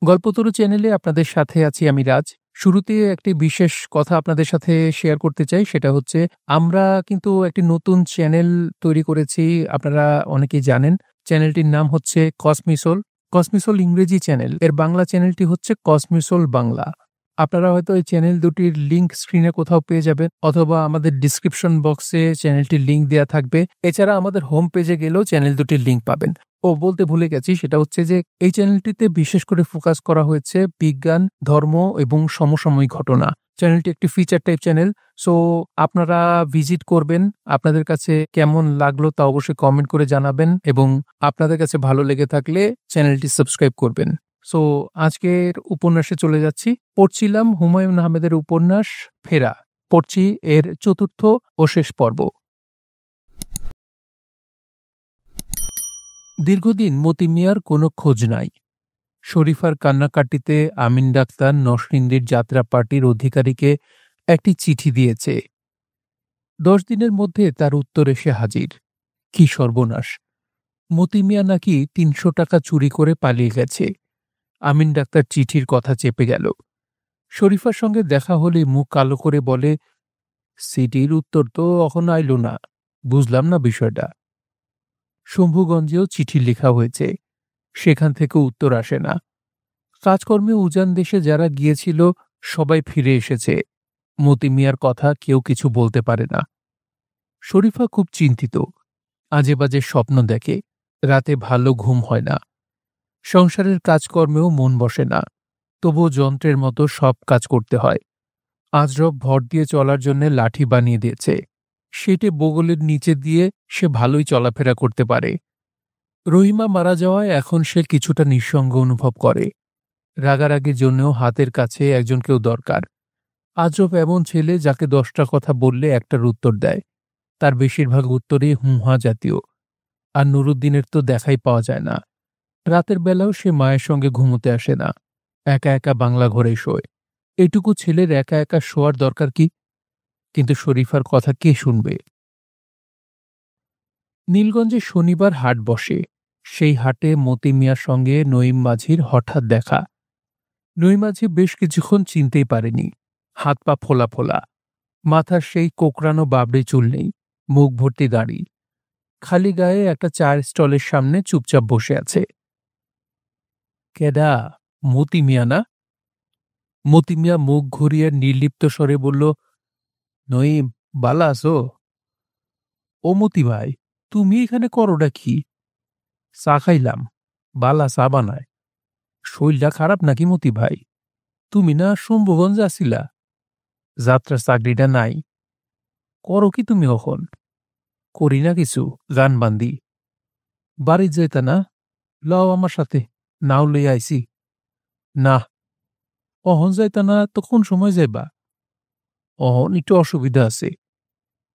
গল্পতরু চ্যানেলে আপনাদের সাথে আছি আমি রাজ। শুরুতে একটি বিশেষ কথা আপনাদের সাথে শেয়ার করতে চাই। সেটা হচ্ছে আমরা কিন্তু একটি নতুন চ্যানেল তৈরি করেছি। আপনারা অনেকেই জানেন। চ্যানেলটির নাম হচ্ছে কসমিসোল। কসমিসোল ইংরেজি চ্যানেল। এর বাংলা চ্যানেলটি হচ্ছে কসমিসোল বাংলা। আপনারা হয়তো এই চ্যানেল দুটির লিংক স্ক্রিনে কোথাও পেয়ে যাবেন অথবা আমাদের ডেসক্রিপশন বক্সে চ্যানেলটির লিংক দেয়া থাকবে। এছাড়া আমাদের হোম পেজে গেলেও চ্যানেল দুটির লিংক পাবেন। বলতে ভুলে গেছি সেটা হচ্ছে যে এই চ্যানেলটিতে বিশেষ করে ফোকাস করা হয়েছে বিজ্ঞান, ধর্ম এবং সমসাময়িক ঘটনা। চ্যানেলটি একটি ফিচার টাইপ চ্যানেল। সো আপনারা ভিজিট করবেন। আপনাদের কাছে কেমন লাগলো তা অবশ্যই কমেন্ট করে জানাবেন এবং আপনাদের কাছে ভালো লেগে থাকলে চ্যানেলটি সাবস্ক্রাইব করবেন। সো আজকের উপন্যাসে চলে যাচ্ছি। পড়ছিলাম হুমায়ূন আহমেদের উপন্যাস ফেরা। পড়ছি এর চতুর্থ ও শেষ পর্ব। দীর্ঘদিন মতি মিয়ার কোনো খোঁজ নাই। শরীফার কান্নাকাটিতে আমিন ডাক্তার নরসিংদীর যাত্রা পার্টির অধিকারীকে একটি চিঠি দিয়েছে। 10 দিনের মধ্যে তার উত্তর এসে হাজির। কি সর্বনাশ! মতি মিয়া নাকি 300 টাকা চুরি করে পালিয়ে গেছে। আমিন ডাক্তার চিঠির কথা চেপে গেল। শরীফার সঙ্গে দেখা হলে মুখ কালো করে বলে, চিঠির উত্তর তো এখনো আইল না। বুঝলাম না বিষয়টা। শম্ভুগঞ্জেও চিঠি লেখা হয়েছে, সেখান থেকে উত্তর আসে না। কাজকর্মে উজান দেশে যারা গিয়েছিল সবাই ফিরে এসেছে। মতি মিয়ার কথা কেউ কিছু বলতে পারে না। শরীফা খুব চিন্তিত। আজে বাজে স্বপ্ন দেখে, রাতে ভালো ঘুম হয় না। সংসারের কাজকর্মেও মন বসে না, তবুও যন্ত্রের মতো সব কাজ করতে হয়। আজরব ভর দিয়ে চলার জন্য লাঠি বানিয়ে দিয়েছে, সেটে বগলের নিচে দিয়ে সে ভালোই চলাফেরা করতে পারে। রহিমা মারা যাওয়ায় এখন সে কিছুটা নিঃসঙ্গ অনুভব করে। রাগারাগির জন্যও হাতের কাছে একজন কেউ দরকার। আজব এমন ছেলে যাকে 10টা কথা বললে একটার উত্তর দেয়। তার বেশিরভাগ উত্তরই হুঁহা জাতীয়। আর নুরুদ্দিনের তো দেখাই পাওয়া যায় না। রাতের বেলাও সে মায়ের সঙ্গে ঘুমোতে আসে না, একা একা বাংলা ঘরে শোয়। এটুকু ছেলের একা একা শোয়ার দরকার কি? কিন্তু শরীফার কথা কে শুনবে? নীলগঞ্জে শনিবার হাট বসে। সেই হাটে মতি মিয়ার সঙ্গে নঈম মাঝির হঠাৎ দেখা। নঈম মাঝি বেশ কিছুক্ষণ চিনতেই পারেনি। হাত পা ফোলা ফোলা, মাথার সেই কোকড়ানো বাবড়ি চুল নেই, মুখ ভর্তি দাড়ি। খালি গায়ে একটা চায়ের স্টলের সামনে চুপচাপ বসে আছে। কেডা? মতি মিয়া না? মতি মিয়া মুখ ঘুরিয়ে নির্লিপ্ত স্বরে বলল, নঈম, বালা আছো? ও মতি ভাই, তুমি এখানে করোটা কি? চা খাইলাম। বালা চা বানায়। শরীরটা খারাপ নাকি মতি ভাই? তুমি না শম্ভুগঞ্জ আসিলা? যাত্রার চাকরিটা নাই। করো কি তুমি এখন? করি না কিছু, গান বান্দি। বাড়ি যাইতা না? লও আমার সাথে, নাও লইয়া আইছি। না, অহন যাইতা না তো কোন সময় যাইবা? অহন একটু অসুবিধা আছে।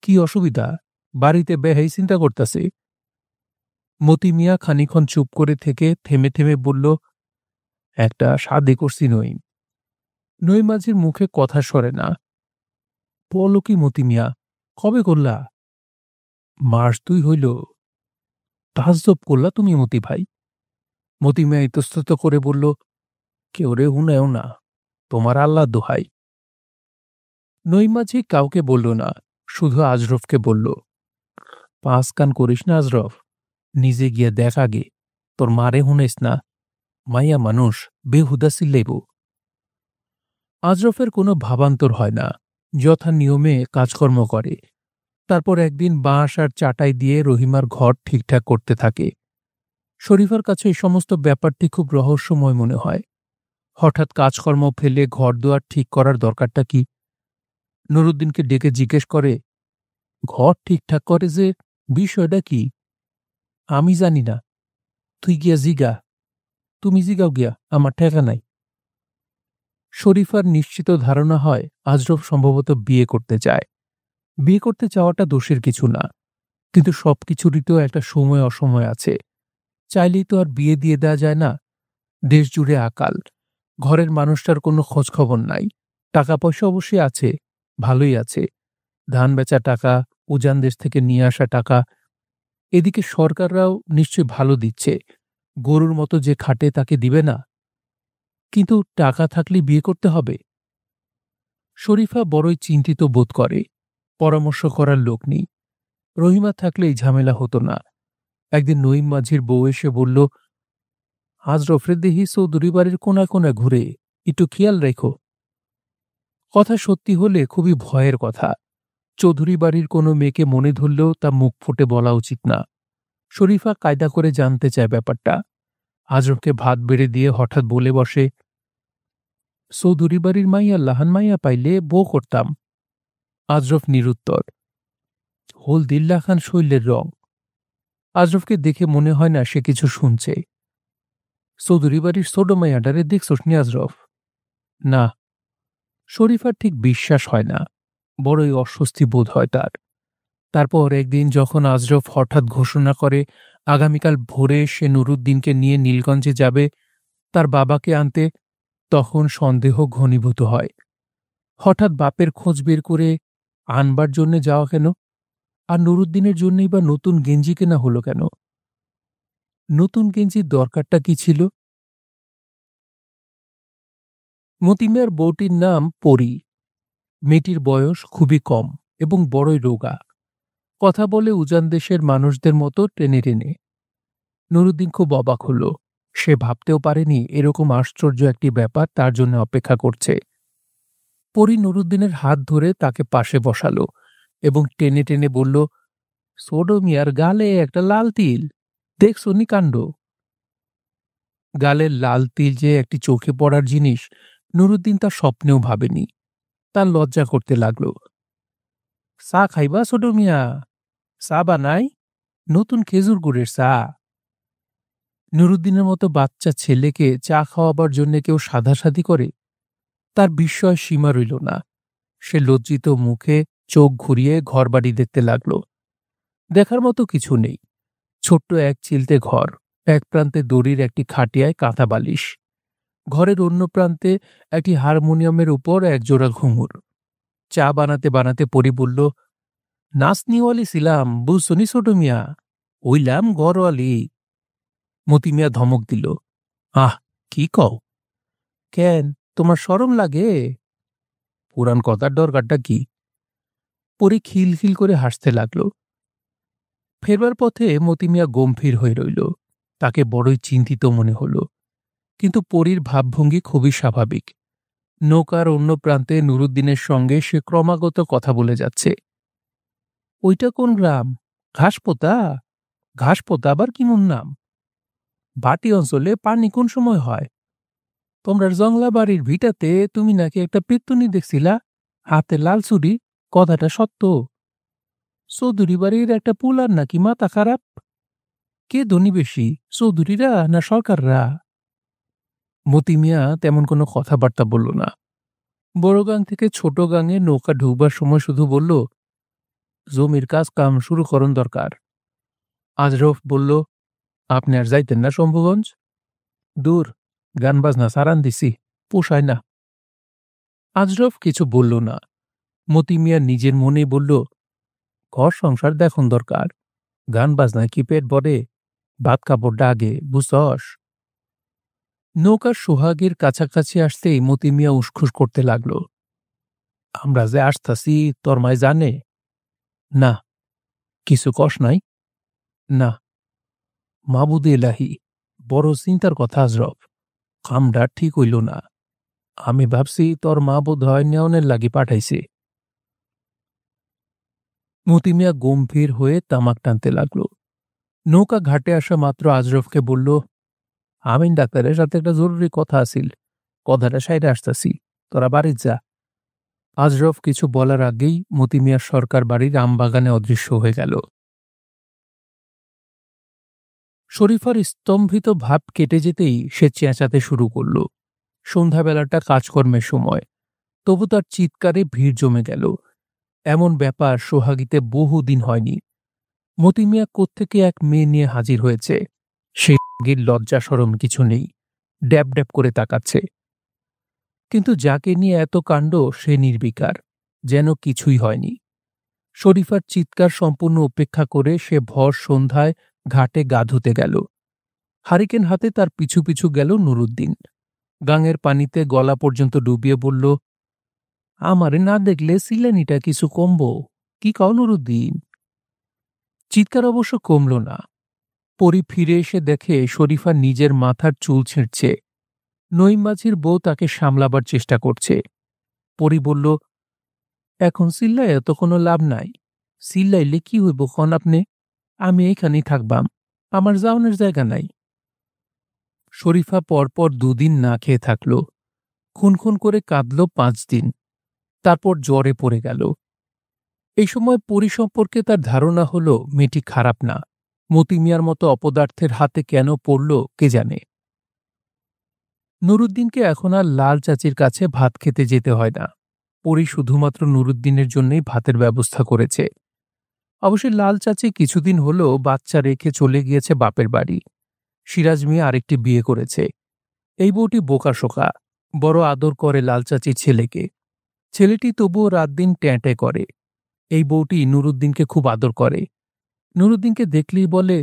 কি অসুবিধা? বাড়িতে বেহাই চিন্তা করতেছে। মতি মিয়া খানিক্ষণ চুপ করে থেকে থেমে থেমে বলল, একটা সাধে করছি নই। নই মাঝির মুখে কথা সরে না। বলো কি মতি মিয়া, কবে করলা? মাস 2 হইল। তাজ্জব করলা তুমি মতি ভাই। মতি মিয়া ইতস্তত করে বলল, কেউ রে হুনায়ও না, তোমার আল্লাহ দোহাই। নই মাঝি কাউকে বলল না, শুধু আজরফকে বলল, পাঁচ কান করিস না আজরফ, নিজে গিয়ে দেখ আগে, তোর মারে হুনাইস না, মাইয়া মানুষ বেহুদা চিল্লাইব। আজরফের কোনো ভাবান্তর হয় না, যথা নিয়মে কাজকর্ম করে। তারপর একদিন বাঁশ আর চাটাই দিয়ে রহিমার ঘর ঠিকঠাক করতে থাকে। শরীফার কাছে এই সমস্ত ব্যাপারটি খুব রহস্যময় মনে হয়। হঠাৎ কাজকর্ম ফেলে ঘরদুয়ার ঠিক করার দরকারটা কি? নুরুদ্দিনকে ডেকে জিজ্ঞেস করে, ঘর ঠিকঠাক করে যে, বিষয়টা কি? আমি জানি না, তুই গিয়া জিগা। তুমি জিগাও গিয়া, আমার ঠেকা নাই। শরীফার নিশ্চিত ধারণা হয় আজরফ সম্ভবত বিয়ে করতে চায়। বিয়ে করতে চাওয়াটা দোষের কিছু না, কিন্তু সবকিছুরই তো একটা সময় অসময় আছে। চাইলেই তো আর বিয়ে দিয়ে দেওয়া যায় না। দেশ জুড়ে আকাল, ঘরের মানুষটার কোনো খোঁজখবর নাই। টাকা পয়সা অবশ্যই আছে, ভালোই আছে। ধান বেচা টাকা, উজান দেশ থেকে নিয়ে আসা টাকা। এদিকে সরকাররাও নিশ্চয় ভালো দিচ্ছে। গরুর মতো যে খাটে তাকে দিবে না? কিন্তু টাকা থাকলে বিয়ে করতে হবে? শরীফা বড়ই চিন্তিত বোধ করে। পরামর্শ করার লোক নেই। রহিমা থাকলে এই ঝামেলা হতো না। একদিন নঈম মাঝির বউ এসে বলল, আজ রফরে দেহি চৌধুরী বাড়ির কোনায় কোনায় ঘুরে, একটু খেয়াল রেখো। কথা সত্যি হলে খুবই ভয়ের কথা। চৌধুরী বাড়ির কোনো মেয়েকে মনে ধরলেও তা মুখ ফুটে বলা উচিত না। শরীফা কায়দা করে জানতে চায় ব্যাপারটা। আজরফকে ভাত বেড়ে দিয়ে হঠাৎ বলে বসে, চৌধুরী বাড়ির মাইয়া লাহান মাইয়া পাইলে বউ করতাম। আজরফ নিরুত্তর। হলদিল্লা খান শৈলের রং। আজরফকে দেখে মনে হয় না সে কিছু শুনছে। চৌধুরী বাড়ির ছোট মাইয়াডারে দেখছোস নি আজরফ? না। শরীফার ঠিক বিশ্বাস হয় না। বড়ই অস্বস্তি বোধ হয় তার। তারপর একদিন যখন আজরফ হঠাৎ ঘোষণা করে আগামীকাল ভোরে সে নুরুদ্দিনকে নিয়ে নীলগঞ্জে যাবে তার বাবাকে আনতে, তখন সন্দেহ ঘনীভূত হয়। হঠাৎ বাপের খোঁজ বের করে আনবার জন্যে যাওয়া কেন? আর নুরুদ্দিনের জন্যই বা নতুন গেঞ্জি কেনা হলো কেন? নতুন গেঞ্জির দরকারটা কি ছিল? মতিমিয়ার বউটির নাম পরী। মেয়েটির বয়স খুবই কম এবং বড়ই রোগা। কথা বলে উজান দেশের মানুষদের মতো টেনে টেনে। নুরুদ্দিন খুব অবাক হল। সে ভাবতেও পারেনি এরকম আশ্চর্য একটি ব্যাপার তার জন্য অপেক্ষা করছে। পরী নুরুদ্দিনের হাত ধরে তাকে পাশে বসালো এবং টেনে টেনে বলল, ছোট মিয়ার গালে একটা লাল তিল, দেখছো নি কাণ্ড? গালের লাল তিল যে একটি চোখে পড়ার জিনিস নুরুদ্দিন তার স্বপ্নেও ভাবেনি। তার লজ্জা করতে লাগল। চা খাইবা ছোট মিয়া? চা বানাই, নতুন খেজুর গুড়ের চা। নুরুদ্দিনের মতো বাচ্চা ছেলেকে চা খাওয়াবার জন্য কেউ সাধাসাধি করে? তার বিস্ময় সীমা রইল না। সে লজ্জিত মুখে চোখ ঘুরিয়ে ঘরবাড়ি দেখতে লাগল। দেখার মতো কিছু নেই। ছোট্ট এক চিলতে ঘর, এক প্রান্তে দড়ির একটি খাটিয়ায় কাঁথা বালিশ, ঘরের অন্য প্রান্তে একটি হারমোনিয়ামের উপর একজোড়া ঘুঙুর। চা বানাতে বানাতে পরি বলল, নাচনিওয়ালি ছিলাম বুঝছনি ছোট মিয়া, ওইলাম ঘরওয়ালি। মতি মিয়া ধমক দিল, আহ কি কও? কেন, তোমার শরম লাগে? পুরান কথার দরকারটা কি? পরি খিলখিল করে হাসতে লাগল। ফেরবার পথে মতিমিয়া গম্ভীর হয়ে রইল। তাকে বড়ই চিন্তিত মনে হল। কিন্তু পরীর ভাবভঙ্গি খুবই স্বাভাবিক। নৌকার অন্য প্রান্তে নুরুদ্দিনের সঙ্গে সে ক্রমাগত কথা বলে যাচ্ছে। ওইটা কোন গ্রাম? ঘাসপোতা? ঘাসপোতা আবার কিমন নাম? বাটি অঞ্চলে পানি কোন সময় হয়? তোমরা জংলা বাড়ির ভিটাতে তুমি নাকি একটা পেত্তুনি দেখছিলা, হাতে লাল চুড়ি, কথাটা সত্য? চৌধুরী বাড়ির একটা পুলার নাকি মাথা খারাপ। কে ধনী বেশি, চৌধুরীরা না সরকাররা? মতি মিয়া তেমন কোনো কথাবার্তা বলল না। বড় গাং থেকে ছোট গাঙে নৌকা ঢুকবার সময় শুধু বলল, জমির কাজ কাম শুরু করন দরকার। আজরফ বলল, আপনি আর যাইতেন না শম্ভুগঞ্জ? দূর, গান বাজনা সারান দিছি, পোষায় না। আজরফ কিছু বলল না। মতি মিয়া নিজের মনেই বলল, ঘর সংসার দেখুন দরকার, গান বাজনায় কি পেট ভরে? ভাত কাপড়টা আগে, বুঝছস? নৌকার সোহাগের কাছাকাছি আসতেই মতি মিয়া উসখুস করতে লাগল। আমরা যে আসতাছি তোর মায় জানে? না। কিছু কষ নাই? না। মাবুদে এলাহি, বড় চিন্তার কথা আজরফ। কামটা ঠিক হইল না। আমি ভাবছি তোর মা বোধ হয় নেওনের লাগি পাঠাইছে। মতি মিয়া গম্ভীর হয়ে তামাক টানতে লাগল। নৌকা ঘাটে আসা মাত্র আজরফকে বলল, আমিন ডাক্তারের সাথে একটা জরুরি কথা আছিল, কথাটা সাইডে আসতাছি, তোরা বাড়ির যা। আজরফ কিছু বলার আগেই মতি মিয়ার সরকার বাড়ির আমবাগানে অদৃশ্য হয়ে গেল। শরীফার স্তম্ভিত ভাব কেটে যেতেই সে চেঁচাতে শুরু করল। সন্ধ্যাবেলাটা কাজকর্মের সময়, তবু তার চিৎকারে ভিড় জমে গেল। এমন ব্যাপার সোহাগীতে বহুদিন হয়নি। মতি মিয়া কোত্থেকে এক মেয়ে নিয়ে হাজির হয়েছে। সে লজ্জা সরম কিছু নেই, ড্যাব ড্যাব করে তাকাচ্ছে। কিন্তু যাকে নিয়ে এত কাণ্ড সে নির্বিকার, যেন কিছুই হয়নি। শরীফার চিৎকার সম্পূর্ণ উপেক্ষা করে সে ভর সন্ধ্যায় ঘাটে গা ধুতে গেল। হারিকেন হাতে তার পিছু পিছু গেল নুরুদ্দিন। গাঙের পানিতে গলা পর্যন্ত ডুবিয়ে বলল, আমারে না দেখলে সিলানিটা কিছু কমবো? কি কও নুরুদ্দিন? চিৎকার অবশ্য কমল না। পরি ফিরে এসে দেখে শরীফা নিজের মাথার চুল ছিঁড়ছে। নঈম মাঝির বউ তাকে সামলাবার চেষ্টা করছে। পরি বলল, এখন চিল্লায় তো কোনো লাভ নাই। চিল্লাইলে কি হইব কন আপনি? আমি এইখানেই থাকবাম, আমার যাওনের জায়গা নাই। শরীফা পরপর 2 দিন না খেয়ে থাকল। খুন খুন করে কাঁদল 5 দিন। তারপর জ্বরে পড়ে গেল। এই সময় পরি সম্পর্কে তার ধারণা হল মেয়েটি খারাপ না। মতি মিয়ার মতো অপদার্থের হাতে কেন পড়ল কে জানে। নুরুদ্দিনকে এখন আর লাল চাচির কাছে ভাত খেতে যেতে হয় না। পরি শুধুমাত্র নুরুদ্দিনের জন্যই ভাতের ব্যবস্থা করেছে। অবশ্যই লাল চাচি কিছুদিন হল বাচ্চা রেখে চলে গিয়েছে বাপের বাড়ি। সিরাজ মিয়া আরেকটি বিয়ে করেছে। এই বউটি বোকাশোকা, বড় আদর করে লাল চাচির ছেলেকে। ছেলেটি তবুও রাত দিন ট্যাঁটে করে। এই বউটি নুরুদ্দিনকে খুব আদর করে। নুরুদ্দিনকে দেখলেই বলে,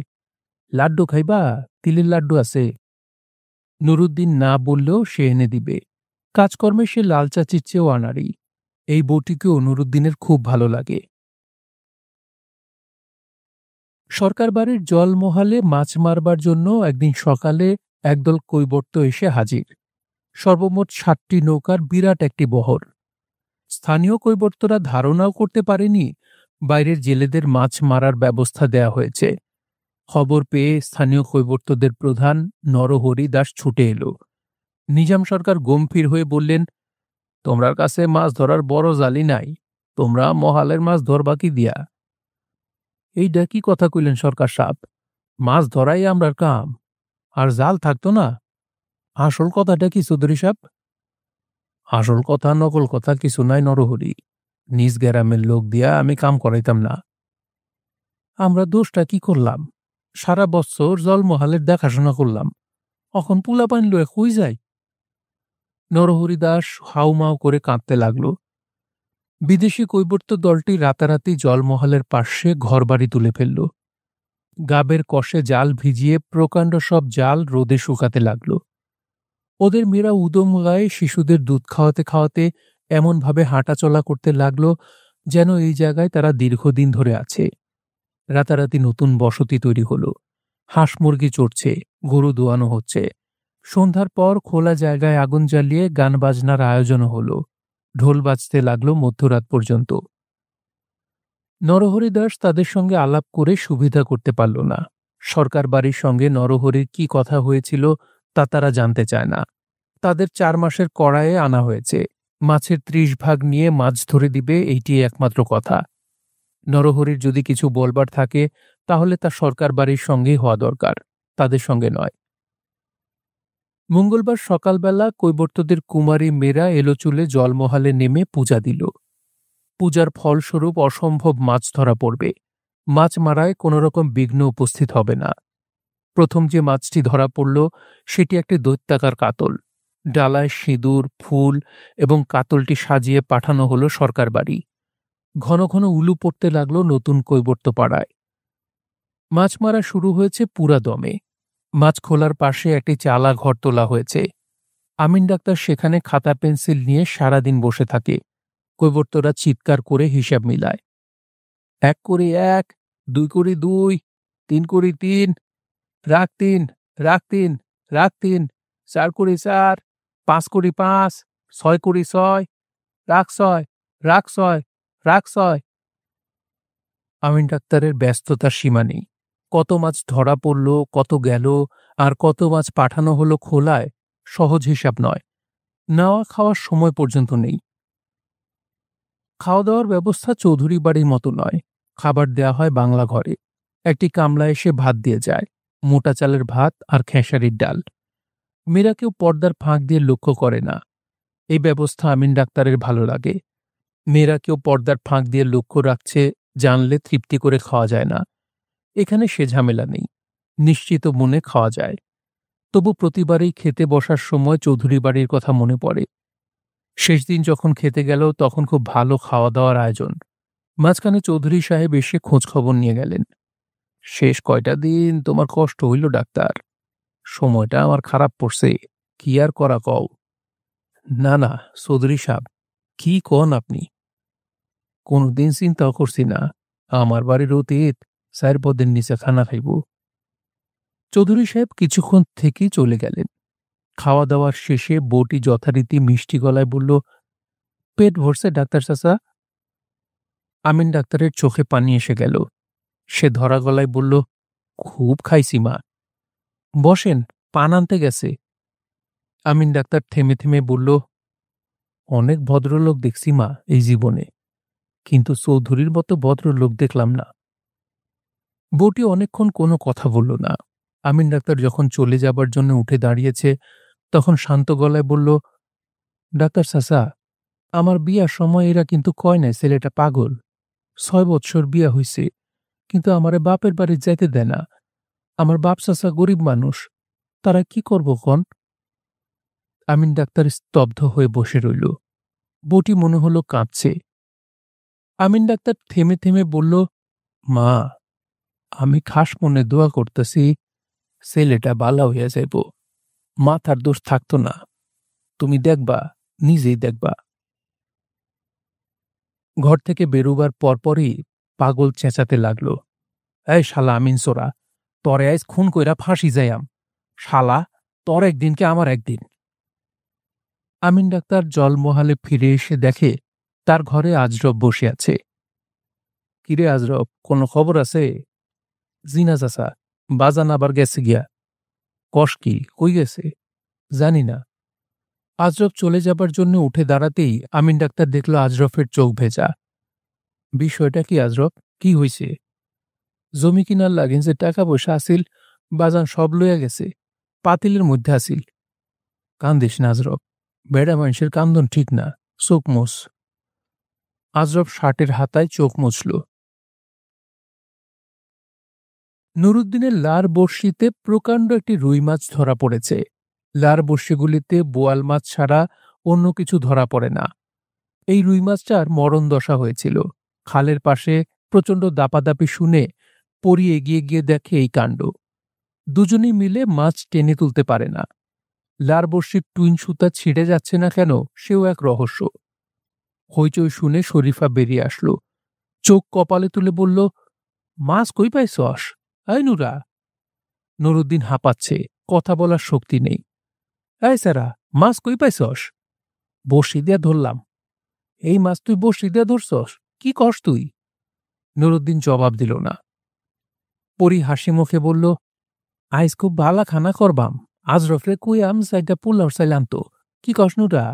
লাড্ডু খাইবা? তিলের লাড্ডু আছে। নুরুদ্দিন না বললেও সে এনে দিবে। কাজকর্মে সে লাল চাচির চেয়েও আনাড়ি। এই বউটিকেও নুরুদ্দিনের খুব ভালো লাগে। সরকার বাড়ির জলমহালে মাছ মারবার জন্য একদিন সকালে একদল কৈবর্ত এসে হাজির। সর্বমোট 7টি নৌকার বিরাট একটি বহর। স্থানীয় কৈবর্তরা ধারণাও করতে পারেনি বাইরের জেলেদের মাছ মারার ব্যবস্থা দেয়া হয়েছে। খবর পেয়ে স্থানীয় কৈবর্তদের প্রধান নরহরি দাস ছুটে এলো। নিজাম সরকার গম্ভীর হয়ে বললেন, তোমরার কাছে মাছ ধরার বড় জালি নাই, তোমরা মহালের মাছ ধরবা কি দিয়া? এইটা কি কথা কইলেন সরকার সাহেব? মাছ ধরাই আমরার কাম, আর জাল থাকতো না? আসল কথাটা কি চৌধুরী সাহেব? আসল কথা নকল কথা কিছু নাই নরহরি। নিজ গ্রামের লোক দিয়া আমি কাম করাইতাম না। আমরা দোষটা কি করলাম? সারা বছর জলমহালের দেখাশোনা করলাম, এখন পোলাপাইন লয়ে কই যাই? নরহরি দাস হাউমাউ করে কাঁদতে লাগল। বিদেশি কৈবর্ত দলটি রাতারাতি জলমহলের পাশে ঘরবাড়ি তুলে ফেলল। গাবের কষে জাল ভিজিয়ে প্রকাণ্ড সব জাল রোদে শুকাতে লাগল। ওদের মেয়েরা উদম গায়ে শিশুদের দুধ খাওয়াতে খাওয়াতে এমনভাবে হাঁটাচলা করতে লাগল যেন এই জায়গায় তারা দীর্ঘদিন ধরে আছে। রাতারাতি নতুন বসতি তৈরি হল। হাঁস মুরগি চড়ছে, গরু দোয়ানো হচ্ছে। সন্ধ্যার পর খোলা জায়গায় আগুন জ্বালিয়ে গান বাজনার আয়োজনও হল। ঢোল বাজতে লাগল মধ্যরাত পর্যন্ত। নরহরি দাস তাদের সঙ্গে আলাপ করে সুবিধা করতে পারল না। সরকার বাড়ির সঙ্গে নরহরির কি কথা হয়েছিল তা তারা জানতে চায় না। তাদের 4 মাসের কড়াইয়ে আনা হয়েছে। মাছের 30 ভাগ নিয়ে মাছ ধরে দিবে, এইটি একমাত্র কথা। নরহরির যদি কিছু বলবার থাকে তাহলে তা সরকার বাড়ির সঙ্গেই হওয়া দরকার, তাদের সঙ্গে নয়। মঙ্গলবার সকালবেলা কৈবর্তদের কুমারী মেয়েরা এলোচুলে জলমহালে নেমে পূজা দিল। পূজার ফলস্বরূপ অসম্ভব মাছ ধরা পড়বে। মাছ মারায় কোনোরকম বিঘ্ন উপস্থিত হবে না। প্রথম যে মাছটি ধরা পড়ল সেটি একটি দৈত্যাকার কাতল। ডালায় সিঁদুর, ফুল এবং কাতলটি সাজিয়ে পাঠানো হলো সরকার বাড়ি। ঘন ঘন উলু পড়তে লাগলো নতুন কৈবর্ত পাড়ায়। মাছ মারা শুরু হয়েছে পুরা দমে। মাছ খোলার পাশে একটি চালা ঘর তোলা হয়েছে। আমিন ডাক্তার সেখানে খাতা পেন্সিল নিয়ে সারাদিন বসে থাকে। কৈবর্তরা চিৎকার করে হিসাব মিলায়। 1 কড়ি 1, 2 কড়ি 2, 3 কড়ি 3, রাখ 3, রাখ 3, রাখ 3, 4 কড়ি 4, 5 কড়ি 5, 6 কড়ি 6, রাখ 6, রাখ 6, রাখ 6। আমিন ডাক্তারের ব্যস্ততার সীমা নেই। কত মাছ ধরা পড়ল, কত গেল, আর কত মাছ পাঠানো হলো খোলায়, সহজ হিসাব নয়। নেওয়া খাওয়ার সময় পর্যন্ত নেই। খাওয়া দাওয়ার ব্যবস্থা চৌধুরী বাড়ির মতো নয়। খাবার দেয়া হয় বাংলা ঘরে। একটি কামলা এসে ভাত দিয়ে যায়, মোটা চালের ভাত আর খেসারির ডাল। মেয়েরা কেউ পর্দার ফাঁক দিয়ে লক্ষ্য করে না। এই ব্যবস্থা আমিন ডাক্তারের ভালো লাগে। মেয়েরা কেউ পর্দার ফাঁক দিয়ে লক্ষ্য রাখছে জানলে তৃপ্তি করে খাওয়া যায় না। এখানে সে ঝামেলা নেই, নিশ্চিত মনে খাওয়া যায়। তবু প্রতিবারই খেতে বসার সময় চৌধুরী বাড়ির কথা মনে পড়ে। শেষ দিন যখন খেতে গেল তখন খুব ভালো খাওয়া দাওয়ার আয়োজন। মাঝখানে চৌধুরী সাহেব এসে খোঁজ খবর নিয়ে গেলেন। শেষ কয়টা দিন তোমার কষ্ট হইল ডাক্তার? সময়টা আমার খারাপ পড়ছে। কি আর করা কও? না না চৌধুরী সাহেব, কি কন আপনি? কোনদিন চিন্তাও করছি না আমার বাড়ির অতীত ৪ পদের নিচে খানা খাইব। চৌধুরী সাহেব কিছুক্ষণ থেকেই চলে গেলেন। খাওয়া দাওয়ার শেষে বউটি যথারীতি মিষ্টি গলায় বলল, পেট ভরছে ডাক্তার চাচা? আমিন ডাক্তারের চোখে পানি এসে গেল। সে ধরা গলায় বলল, খুব খাইছি মা। বসেন, পান আনতে গেছে। আমিন ডাক্তার থেমে থেমে বলল, অনেক ভদ্রলোক দেখছি মা এই জীবনে, কিন্তু চৌধুরীর মতো ভদ্রলোক দেখলাম না। বউটি অনেকক্ষণ কোনো কথা বলল না। আমিন ডাক্তার যখন চলে যাবার জন্য উঠে দাঁড়িয়েছে, তখন শান্ত গলায় বলল, ডাক্তার চাচা, আমার বিয়ার সময় এরা কিন্তু কয় নাই ছেলেটা পাগল। ৬ বৎসর বিয়া হইছে, কিন্তু আমারে বাপের বাড়ি যাইতে দেয় না। আমার বাপ চাচা গরিব মানুষ, তারা কি করব কন? আমিন ডাক্তার স্তব্ধ হয়ে বসে রইল। বউটি মনে হলো কাঁদছে। আমিন ডাক্তার থেমে থেমে বলল, মা, আমি খাস মনে দোয়া করতেছি ছেলেটা বালা হইয়া যাইব। মাথার দোষ থাকতো না। তুমি দেখবা, নিজেই দেখবা। ঘর থেকে বেরোবার পরপরই পাগল চেঁচাতে লাগলো, এই শালা আমিন সোরা, তরে আইজ খুন কইরা ফাঁসি যাইয়াম। শালা, তোর একদিন কে আমার একদিন। আমিন ডাক্তার জলমহালে ফিরে এসে দেখে তার ঘরে আজরব বসে আছে। কিরে আজরব, কোনো খবর আছে? জিনা চাচা, বাজান আবার গেছে গিয়া। কস কি, কই গেছে? জানি না। আজরফ চলে যাবার জন্য উঠে দাঁড়াতেই আমিন ডাক্তার দেখল আজরফের চোখ ভেজা। বিষয়টা কি আজরফ, কি হইছে? জমি কিনার লাগেন যে টাকা পয়সা আসিল, বাজান সব লইয়া গেছে। পাতিলের মধ্যে আসিল। কান্দিস না আজরফ, বেড়া মানুষের কান্দন ঠিক না, চোখ মোছ। আজরফ শার্টের হাতায় চোখ মুছল। নুরুদ্দিনের লার বড়শিতে প্রকাণ্ড একটি রুই মাছ ধরা পড়েছে। লার বড়শিগুলিতে বোয়াল মাছ ছাড়া অন্য কিছু ধরা পড়ে না। এই রুই মাছটার মরণ দশা হয়েছিল। খালের পাশে প্রচণ্ড দাপাদাপি শুনে পরি এগিয়ে গিয়ে দেখে এই কাণ্ড। দুজনেই মিলে মাছ টেনে তুলতে পারে না। লার বড়শির টুইন সুতা ছিঁড়ে যাচ্ছে না কেন, সেও এক রহস্য। হইচই শুনে শরীফা বেরিয়ে আসলো। চোখ কপালে তুলে বলল, মাছ কই পাইছস? এই নুরা। নুরুদ্দিন হাঁপাচ্ছে, কথা বলার শক্তি নেই। এই সারা, মাছ কই পাইছস? বড়শি দিয়া ধরলাম। এই মাছ তুই বড়শি দিয়া ধরছস? কি কস তুই? নুরুদ্দিন জবাব দিল না। পরি হাসি মুখে বলল, আইজ খুব ভালা খানা করবাম। আজরফরে কুই আম সাইডা পোলাও চাইলাম তো। কি কস নুরা?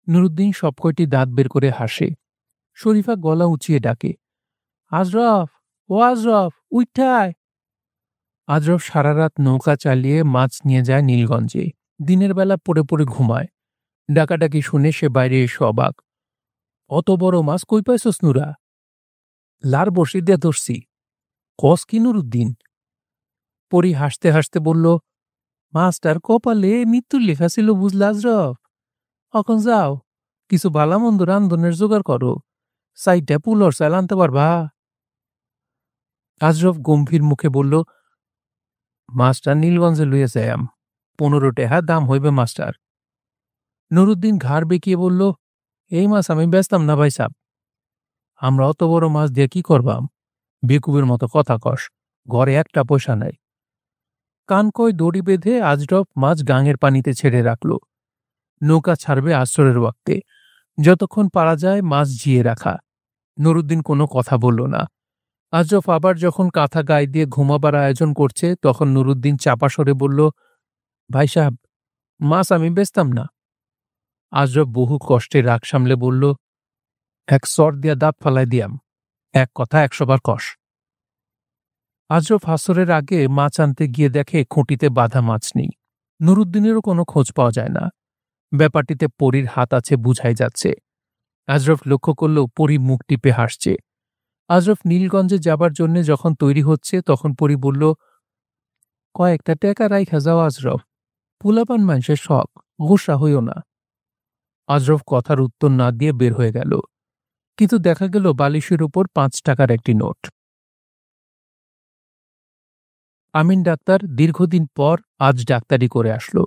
নুরুদ্দিন সব কয়টি দাঁত বের করে হাসে। শরীফা গলা উঁচিয়ে ডাকে, আজরফ, ও আজরফ, উইঠায়। আজরফ সারা রাত নৌকা চালিয়ে মাছ নিয়ে যায় নীলগঞ্জে। দিনের বেলা পড়ে পড়ে ঘুমায়। ডাকাডাকি শুনে সে বাইরে এসে অবাক। অত বড় মাছ কই পাইছস নুরা? লার বড়শি দিয়ে ধরছি। কস কি নুরুদ্দিন? পরি হাসতে হাসতে বলল, মাছটার কপালে মৃত্যুর লেখা ছিল বুঝলা আজরফ। এখন যাও, কিছু ভালা মন্দ রান্ধনের জোগাড় করো। সাইডটা পুলর চাল আনতে পারবা? আজরফ গম্ভীর মুখে বলল, মাছটা নীলগঞ্জে লইয়া যাইয়াম। 15 টাকা দাম হইবে মাছটার। নুরুদ্দিন ঘাড় বেঁকিয়ে বলল, এই মাছ আমি বেচতাম না ভাই সাব। আমরা অত বড় মাছ দিয়ে কি করবাম? বেকুবের মতো কথা কস, ঘরে একটা পয়সা নাই। কানকয় দড়ি বেঁধে আজরফ মাছ গাঙের পানিতে ছেড়ে রাখল। নৌকা ছাড়বে আসরের ওয়াক্তে। যতক্ষণ পারা যায় মাছ জিয়ে রাখা। নুরুদ্দিন কোনো কথা বলল না। আজরফ আবার যখন কাঁথা গায়ে দিয়ে ঘুমাবার আয়োজন করছে, তখন নুরুদ্দিন চাপা সরে বলল, ভাই সাহেব, মাছ আমি বেচতাম না। আজরফ বহু কষ্টে রাগ সামলে বলল, এক সর দিয়া দাঁত ফালাই দিয়াম। এক কথা 100 বার কষ। আজরফ হাসরের আগে মাছ আনতে গিয়ে দেখে খুঁটিতে বাঁধা মাছ নেই। নুরুদ্দিনেরও কোনো খোঁজ পাওয়া যায় না। ব্যাপারটিতে পরীর হাত আছে বুঝাই যাচ্ছে। আজরফ লক্ষ্য করল পরী মুখ টিপে হাসছে। আজরফ নীলগঞ্জে যাবার জন্য যখন তৈরি হচ্ছে, তখন পরী বলল, কয়েকটা টাকা রাইখা যাও আজরফ, পুলাপান মানুষের শখ, গোসা হইও না। আজরফ কথার উত্তর না দিয়ে বের হয়ে গেল। কিন্তু দেখা গেল বালিশের উপর 5 টাকার একটি নোট। আমিন ডাক্তার দীর্ঘদিন পর আজ ডাক্তারি করে আসলো।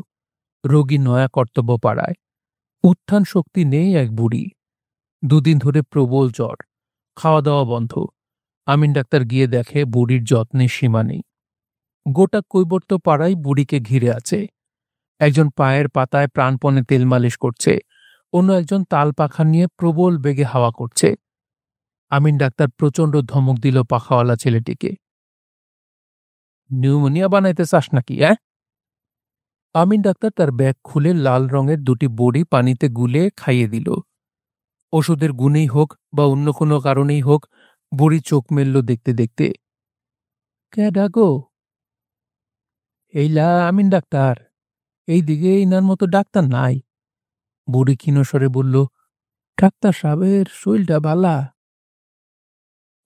রোগী নয়া কর্তব্য পাড়ায়। উত্থান শক্তি নেই এক বুড়ি। 2 দিন ধরে প্রবল জ্বর, খাওয়া দাওয়া বন্ধ। আমিন ডাক্তার গিয়ে দেখে বুড়ির যত্নের সীমা নেই। গোটা কৈবর্ত পাড়ায় বুড়িকে ঘিরে আছে। একজন পায়ের পাতায় প্রাণপণে তেল মালিশ করছে, অন্য একজন তাল পাখা নিয়ে প্রবল বেগে হাওয়া করছে। আমিন ডাক্তার প্রচণ্ড ধমক দিল পাখাওয়ালা ছেলেটিকে। নিউমোনিয়া বানাইতে চাস নাকি? আমিন ডাক্তার তার ব্যাগ খুলে লাল রঙের 2টি বড়ি পানিতে গুলে খাইয়ে দিল। ওষুধের গুণেই হোক বা অন্য কোনো কারণেই হোক, বুড়ি চোখ মেলল দেখতে দেখতে। ক্যাডা গো? এইলা আমিন ডাক্তার। এই দিকে ইনার মতো ডাক্তার নাই। বুড়ি ক্ষীণস্বরে বলল, ডাক্তার সাহেবের শরীরটা বালা?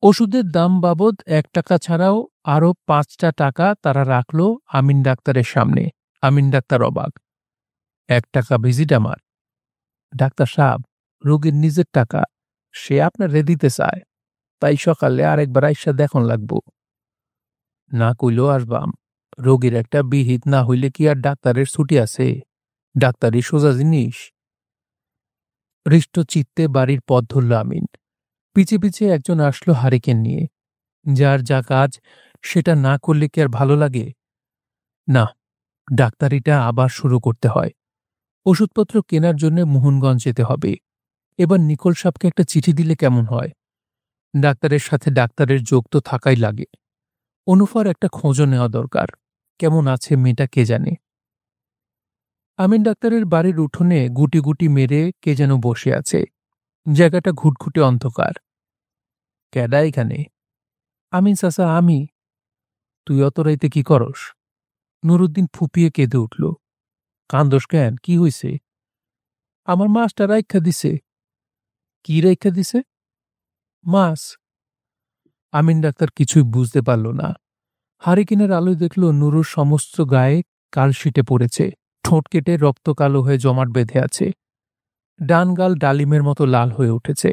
ওষুধের দাম বাবদ 1 টাকা ছাড়াও আরো 5টা টাকা তারা রাখল আমিন ডাক্তারের সামনে। আমিন ডাক্তার অবাক। 1 টাকা ভিজিট আমার? ডাক্তার সাহেব, রোগীর নিজের টাকা, সে আপনারে দিতে চায়, তাই সকালে আরেকবার আইসা দেখুন লাগবো। না কইলেও আসবাম। রোগীর একটা বিহিত না হইলে কি আর ডাক্তারের ছুটি আছে? ডাক্তারই সোজা জিনিস। হৃষ্ট চিত্তে বাড়ির পথ ধরল আমিন। পিছে পিছে একজন আসলো হারিকেন নিয়ে। যার যা কাজ সেটা না করলে কি আর ভালো লাগে? না, ডাক্তারিটা আবার শুরু করতে হয়। ওষুধপত্র কেনার জন্য মোহনগঞ্জ যেতে হবে। এবার নিকোল সাহেবকে একটা চিঠি দিলে কেমন হয়? ডাক্তারের সাথে ডাক্তারের যোগ তো থাকাই লাগে। অনুফার একটা খোঁজও নেওয়া দরকার। কেমন আছে মেয়েটা কে জানে। আমিন ডাক্তারের বাড়ির উঠোনে গুটি গুটি মেরে কে যেন বসে আছে। জায়গাটা ঘুটঘুটে অন্ধকার। ক্যাডা এখানে? আমিন চাচা, আমি। তুই অত রাইতে কি করস? নুরুদ্দিন ফুপিয়ে কেঁদে উঠল। কান্দোস কেন? কি হইছে? আমার মাছটা রাইখা দিছে। কি রাইখা দিছে? মাছ। আমিন ডাক্তার কিছুই বুঝতে পারল না। হারিকেনের আলোয় দেখল নুরুর সমস্ত গায়ে কালশিটে পড়েছে, ঠোঁট কেটে রক্ত কালো হয়ে জমাট বেঁধে আছে, ডান গাল ডালিমের মতো লাল হয়ে উঠেছে।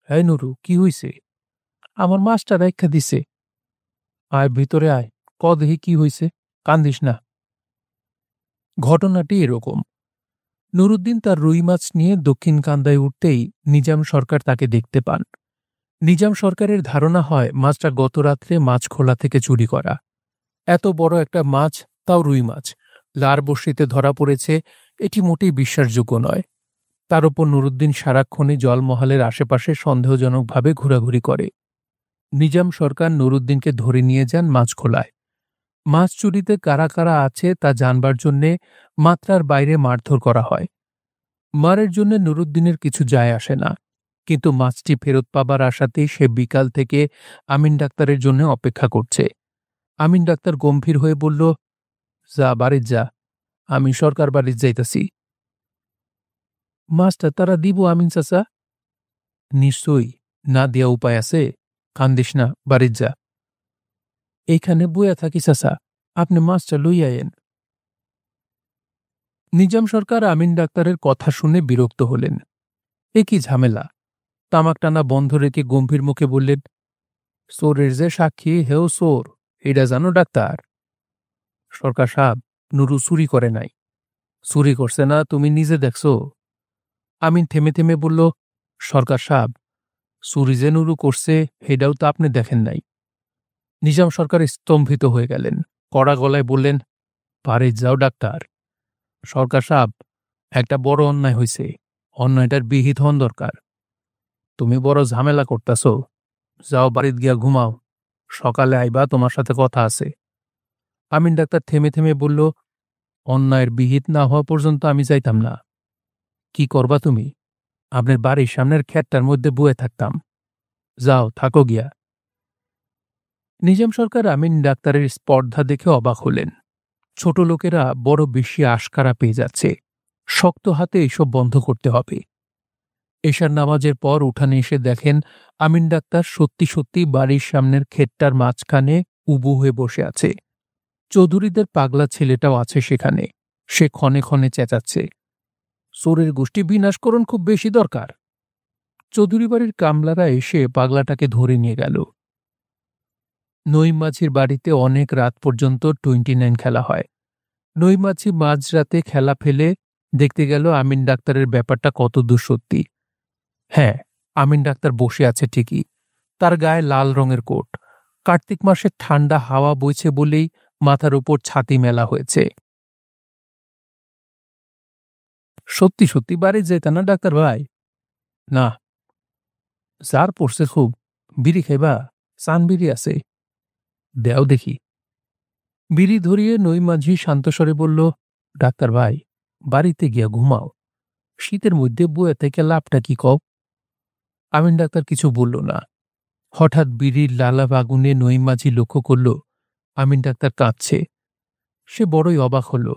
হ্যাঁ নুরু, কি হইছে? আমার মাছটা রাইখা দিছে। আয় ভিতরে আয়, ক দেখি কি হইছে, কান্দিস না। ঘটনাটি এরকম। নুরুদ্দিন তার রুই মাছ নিয়ে দক্ষিণ কান্দায় উঠতেই নিজাম সরকার তাকে দেখতে পান। নিজাম সরকারের ধারণা হয় মাছটা গত রাত্রে মাছ খোলা থেকে চুরি করা। এত বড় একটা মাছ, তাও রুই মাছ, লার বর্ষিতে ধরা পড়েছে, এটি মোটেই বিশ্বাসযোগ্য নয়। তার উপর নুরুদ্দিন সারাক্ষণই জলমহলের আশেপাশে সন্দেহজনকভাবে ঘোরাঘুরি করে। নিজাম সরকার নুরুদ্দিনকে ধরে নিয়ে যান মাছ খোলায়। মাছ চুরিতে কারা কারা আছে তা জানবার জন্যে মাত্রার বাইরে মারধর করা হয়। মারের জন্য নুরুদ্দিনের কিছু যায় আসে না, কিন্তু মাছটি ফেরত পাবার আশাতেই সে বিকাল থেকে আমিন ডাক্তারের জন্য অপেক্ষা করছে। আমিন ডাক্তার গম্ভীর হয়ে বলল, যা বাড়ির যা, আমি সরকার বাড়ির যাইতাছি। মাছটা তারা দিব আমিন চাচা? নিশ্চয়ই, না দেয়া উপায় আছে? কান্দিস না, বাড়ির যা। এইখানে বইয়া থাকি চাচা, আপনি মাছটা লইয়ায়েন। নিজাম সরকার আমিন ডাক্তারের কথা শুনে বিরক্ত হলেন। এ কি ঝামেলা! তামাক টানা বন্ধ রেখে গম্ভীর মুখে বললেন, চোরের যে সাক্ষী হেও চোর, এটা জানো ডাক্তার? সরকার সাহেব, নুরু চুরি করে নাই। চুরি করছে না তুমি নিজে দেখছো? আমিন থেমে থেমে বলল, সরকার সাহেব, চুরি যে নুরু করছে সেটাও তো আপনি দেখেন নাই। নিজাম সরকার স্তম্ভিত হয়ে গেলেন, কড়া গলায় বললেন, পারে যাও ডাক্তার। সরকার সাহেব, একটা বড় অন্যায় হয়েছে, অন্যায়টার বিহিত হন দরকার। তুমি বড় ঝামেলা করতেছ, যাও বাড়িতে গিয়া ঘুমাও, সকালে আইবা, তোমার সাথে কথা আছে। আমিন ডাক্তার থেমে থেমে বলল, অন্যায়ের বিহিত না হওয়া পর্যন্ত আমি যাইতাম না। কি করবা তুমি? আপনার বাড়ির সামনের ক্ষেতটার মধ্যে বয়ে থাকতাম। যাও, থাকো গিয়া। নিজাম সরকার আমিন ডাক্তারের স্পর্ধা দেখে অবাক হলেন। ছোট লোকেরা বড় বেশি আশকারা পেয়ে যাচ্ছে। শক্ত হাতে এসব বন্ধ করতে হবে। এশার নামাজের পর উঠানে এসে দেখেন আমিন ডাক্তার সত্যি সত্যি বাড়ির সামনের ক্ষেতটার মাঝখানে উবু হয়ে বসে আছে। চৌধুরীদের পাগলা ছেলেটাও আছে সেখানে। সে ক্ষণে ক্ষণে চেঁচাচ্ছে, চোরের গোষ্ঠী বিনাশকরণ খুব বেশি দরকার। চৌধুরী বাড়ির কামলারা এসে পাগলাটাকে ধরে নিয়ে গেল। নঈম মাঝির বাড়িতে অনেক রাত পর্যন্ত 29 খেলা হয়। নৈমাছি মাঝরাতে খেলা ফেলে দেখতে গেল আমিন ডাক্তারের ব্যাপারটা কতদূর সত্যি। হ্যাঁ, আমিন ডাক্তার বসে আছে ঠিকই, তার গায়ে লাল রঙের কোট। কার্তিক মাসের ঠান্ডা হাওয়া বইছে বলেই মাথার উপর ছাতি মেলা হয়েছে। সত্যি সত্যি বাড়ি যেতে না ডাক্তার ভাই? না, জার পড়ছে খুব। বিড়ি খাইবা? চান বিড়ি আছে, দেও দেখি। বিড়ি ধরিয়ে নৈমাঝি শান্তস্বরে বলল, ডাক্তার ভাই, বাড়িতে গিয়া ঘুমাও, শীতের মধ্যে বয়ে থেকে লাভটা কি কও? আমিন ডাক্তার কিছু বলল না। হঠাৎ বিড়ির লালাভ আগুনে নৈমাঝি লক্ষ্য করল আমিন ডাক্তার কাঁদছে। সে বড়ই অবাক হল।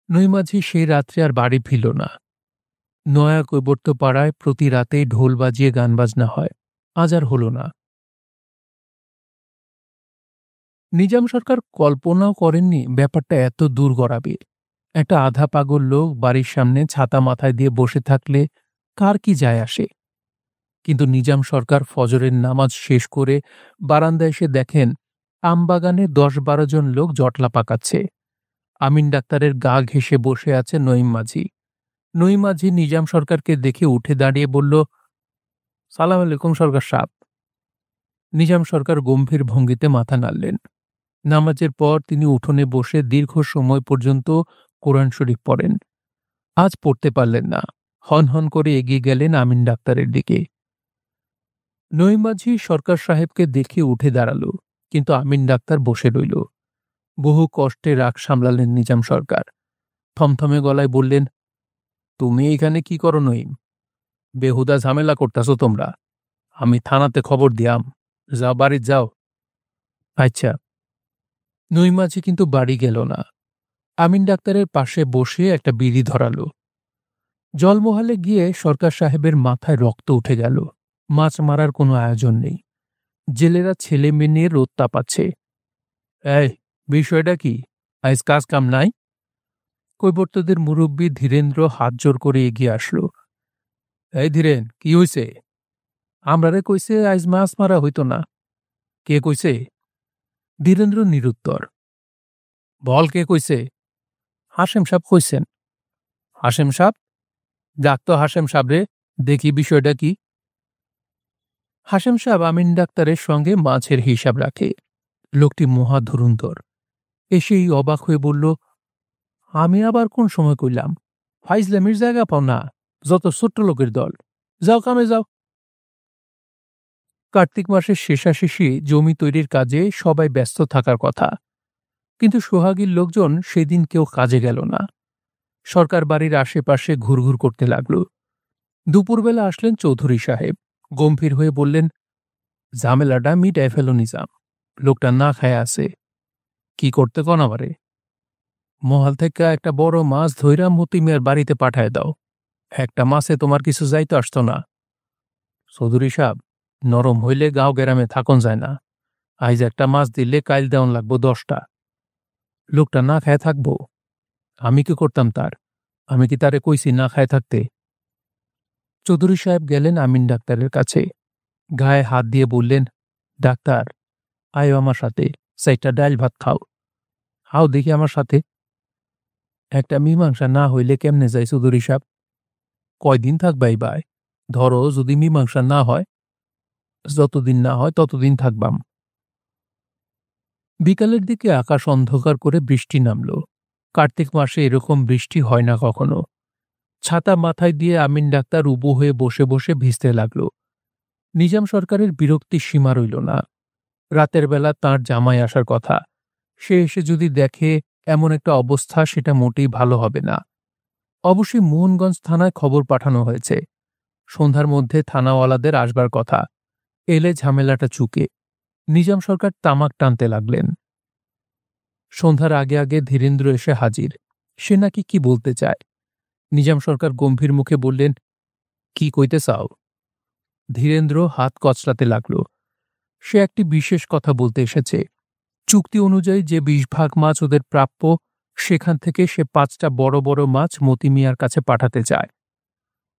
নৈমাঝি সেই রাত্রে আর বাড়ি ফিরল না। নয়া কৈবর্ত পাড়ায় প্রতি রাতে ঢোল বাজিয়ে গান বাজনা হয়, আজ আর হল না। নিজাম সরকার কল্পনাও করেননি ব্যাপারটা এত দূর গড়াবে। একটা আধা পাগল লোক বাড়ির সামনে ছাতা মাথায় দিয়ে বসে থাকলে কার কি যায় আসে। কিন্তু নিজাম সরকার ফজরের নামাজ শেষ করে বারান্দায় এসে দেখেন আমবাগানে ১০-১২ জন লোক জটলা পাকাচ্ছে। আমিন ডাক্তারের গা ঘেঁষে বসে আছে নঈম মাঝি। নঈম মাঝি নিজাম সরকারকে দেখে উঠে দাঁড়িয়ে বলল, সালাম আলাইকুম সরকার সাব। নিজাম সরকার গম্ভীর ভঙ্গিতে মাথা নাড়লেন। নামাজের পর তিনি উঠোনে বসে দীর্ঘ সময় পর্যন্ত কোরআন শরীফ পড়েন। আজ পড়তে পারলেন না। হন হন করে এগিয়ে গেলেন আমিন ডাক্তারের দিকে। নঈম মাঝি সরকার সাহেবকে দেখে উঠে দাঁড়াল, কিন্তু আমিন ডাক্তার বসে রইল। বহু কষ্টে রাগ সামলালেন নিজাম সরকার। থমথমে গলায় বললেন, তুমি এখানে কি করো নঈম? বেহুদা ঝামেলা করতেছ তোমরা। আমি থানাতে খবর দিয়াম। যাও, বাড়ি যাও। আচ্ছা। নঈম মাঝি কিন্তু বাড়ি গেল না। আমিন ডাক্তারের পাশে বসে একটা বিড়ি ধরালো। জলমহালে গিয়ে সরকার সাহেবের মাথায় রক্ত উঠে গেল। মাছ মারার কোনো আয়োজন নেই। জেলেরা ছেলে মেয়ে নিয়ে রোদ তাপাচ্ছে। এই, বিষয়টা কি? আজ কাজ কাম নাই? কৈবর্তদের মুরব্বী ধীরেন্দ্র হাত জোর করে এগিয়ে আসলো। এই ধীরেন, কি হইছে? আমরারে কইছে আজ মাছ মারা হইতো না। কে কইছে? ধীরেন্দ্র নিরুত্তর। বল, কে কইছে? হাসেম সাহেব কইছেন। হাসেম সাহেব? ডাক তো হাসেম সাহেব রে, দেখি বিষয়টা কি। হাসেম সাহেব আমিন ডাক্তারের সঙ্গে মাছের হিসাব রাখে। লোকটি মহা ধুরুন্ধর। এসেই অবাক হয়ে বলল, আমি আবার কোন সময় কইলাম? ফাইজলামির জায়গা পাও না, যত ছোট্ট লোকের দল। যাও, কামে যাও। কার্তিক মাসের শেষাশেষি জমি তৈরির কাজে সবাই ব্যস্ত থাকার কথা, কিন্তু সোহাগীর লোকজন সেদিন কেউ কাজে গেল না। সরকার বাড়ির আশেপাশে ঘুরঘুর করতে লাগল। দুপুরবেলা আসলেন চৌধুরী সাহেব। গম্ভীর হয়ে বললেন, ঝামেলাটা মিটায় ফেলো নিজাম। লোকটা না খায় আছে। কি করতে কন আমারে? মহাল থেকে একটা বড় মাছ ধইরা মতি মিয়ার বাড়িতে পাঠায় দাও। একটা মাছে তোমার কিছু যাইতে আসতো না। চৌধুরী সাহেব, নরম হইলে গাঁও গ্রামে থাকন যায় না। আইজ একটা মাছ দিলে কাইল দেওয়ান লাগবো 10টা। লোকটা না খায় থাকবো? আমি কি করতাম তার? আমি কি তারে কইছি না খায় থাকতে? চৌধুরী সাহেব গেলেন আমিন ডাক্তারের কাছে। গায়ে হাত দিয়ে বললেন, ডাক্তার, আয়ো আমার সাথে, সাইটটা ডাইল ভাত খাও। হাও দেখি আমার সাথে। একটা মীমাংসা না হইলে কেমনে যায় চৌধুরী সাহেব? কয়দিন থাকবাই ভাই? ধরো যদি মীমাংসা না হয়, যতদিন না হয় ততদিন থাকবাম। বিকালের দিকে আকাশ অন্ধকার করে বৃষ্টি নামল। কার্তিক মাসে এরকম বৃষ্টি হয় না কখনো। ছাতা মাথায় দিয়ে আমিন ডাক্তার উবু হয়ে বসে বসে ভিজতে লাগল। নিজাম সরকারের বিরক্তির সীমা রইল না। রাতের বেলা তাঁর জামাই আসার কথা। সে এসে যদি দেখে এমন একটা অবস্থা, সেটা মোটেই ভালো হবে না। অবশ্যই মোহনগঞ্জ থানায় খবর পাঠানো হয়েছে। সন্ধ্যার মধ্যে থানাওয়ালাদের আসবার কথা। এলে ঝামেলাটা চুকে। নিজাম সরকার তামাক টানতে লাগলেন। সন্ধ্যার আগে আগে ধীরেন্দ্র এসে হাজির। সে নাকি কি বলতে চায়। নিজাম সরকার গম্ভীর মুখে বললেন, কি কইতে চাও? ধীরেন্দ্র হাত কচলাতে লাগল। সে একটি বিশেষ কথা বলতে এসেছে। চুক্তি অনুযায়ী যে 20 ভাগ মাছ ওদের প্রাপ্য, সেখান থেকে সে 5টা বড় বড় মাছ মতি মিয়ার কাছে পাঠাতে চায়।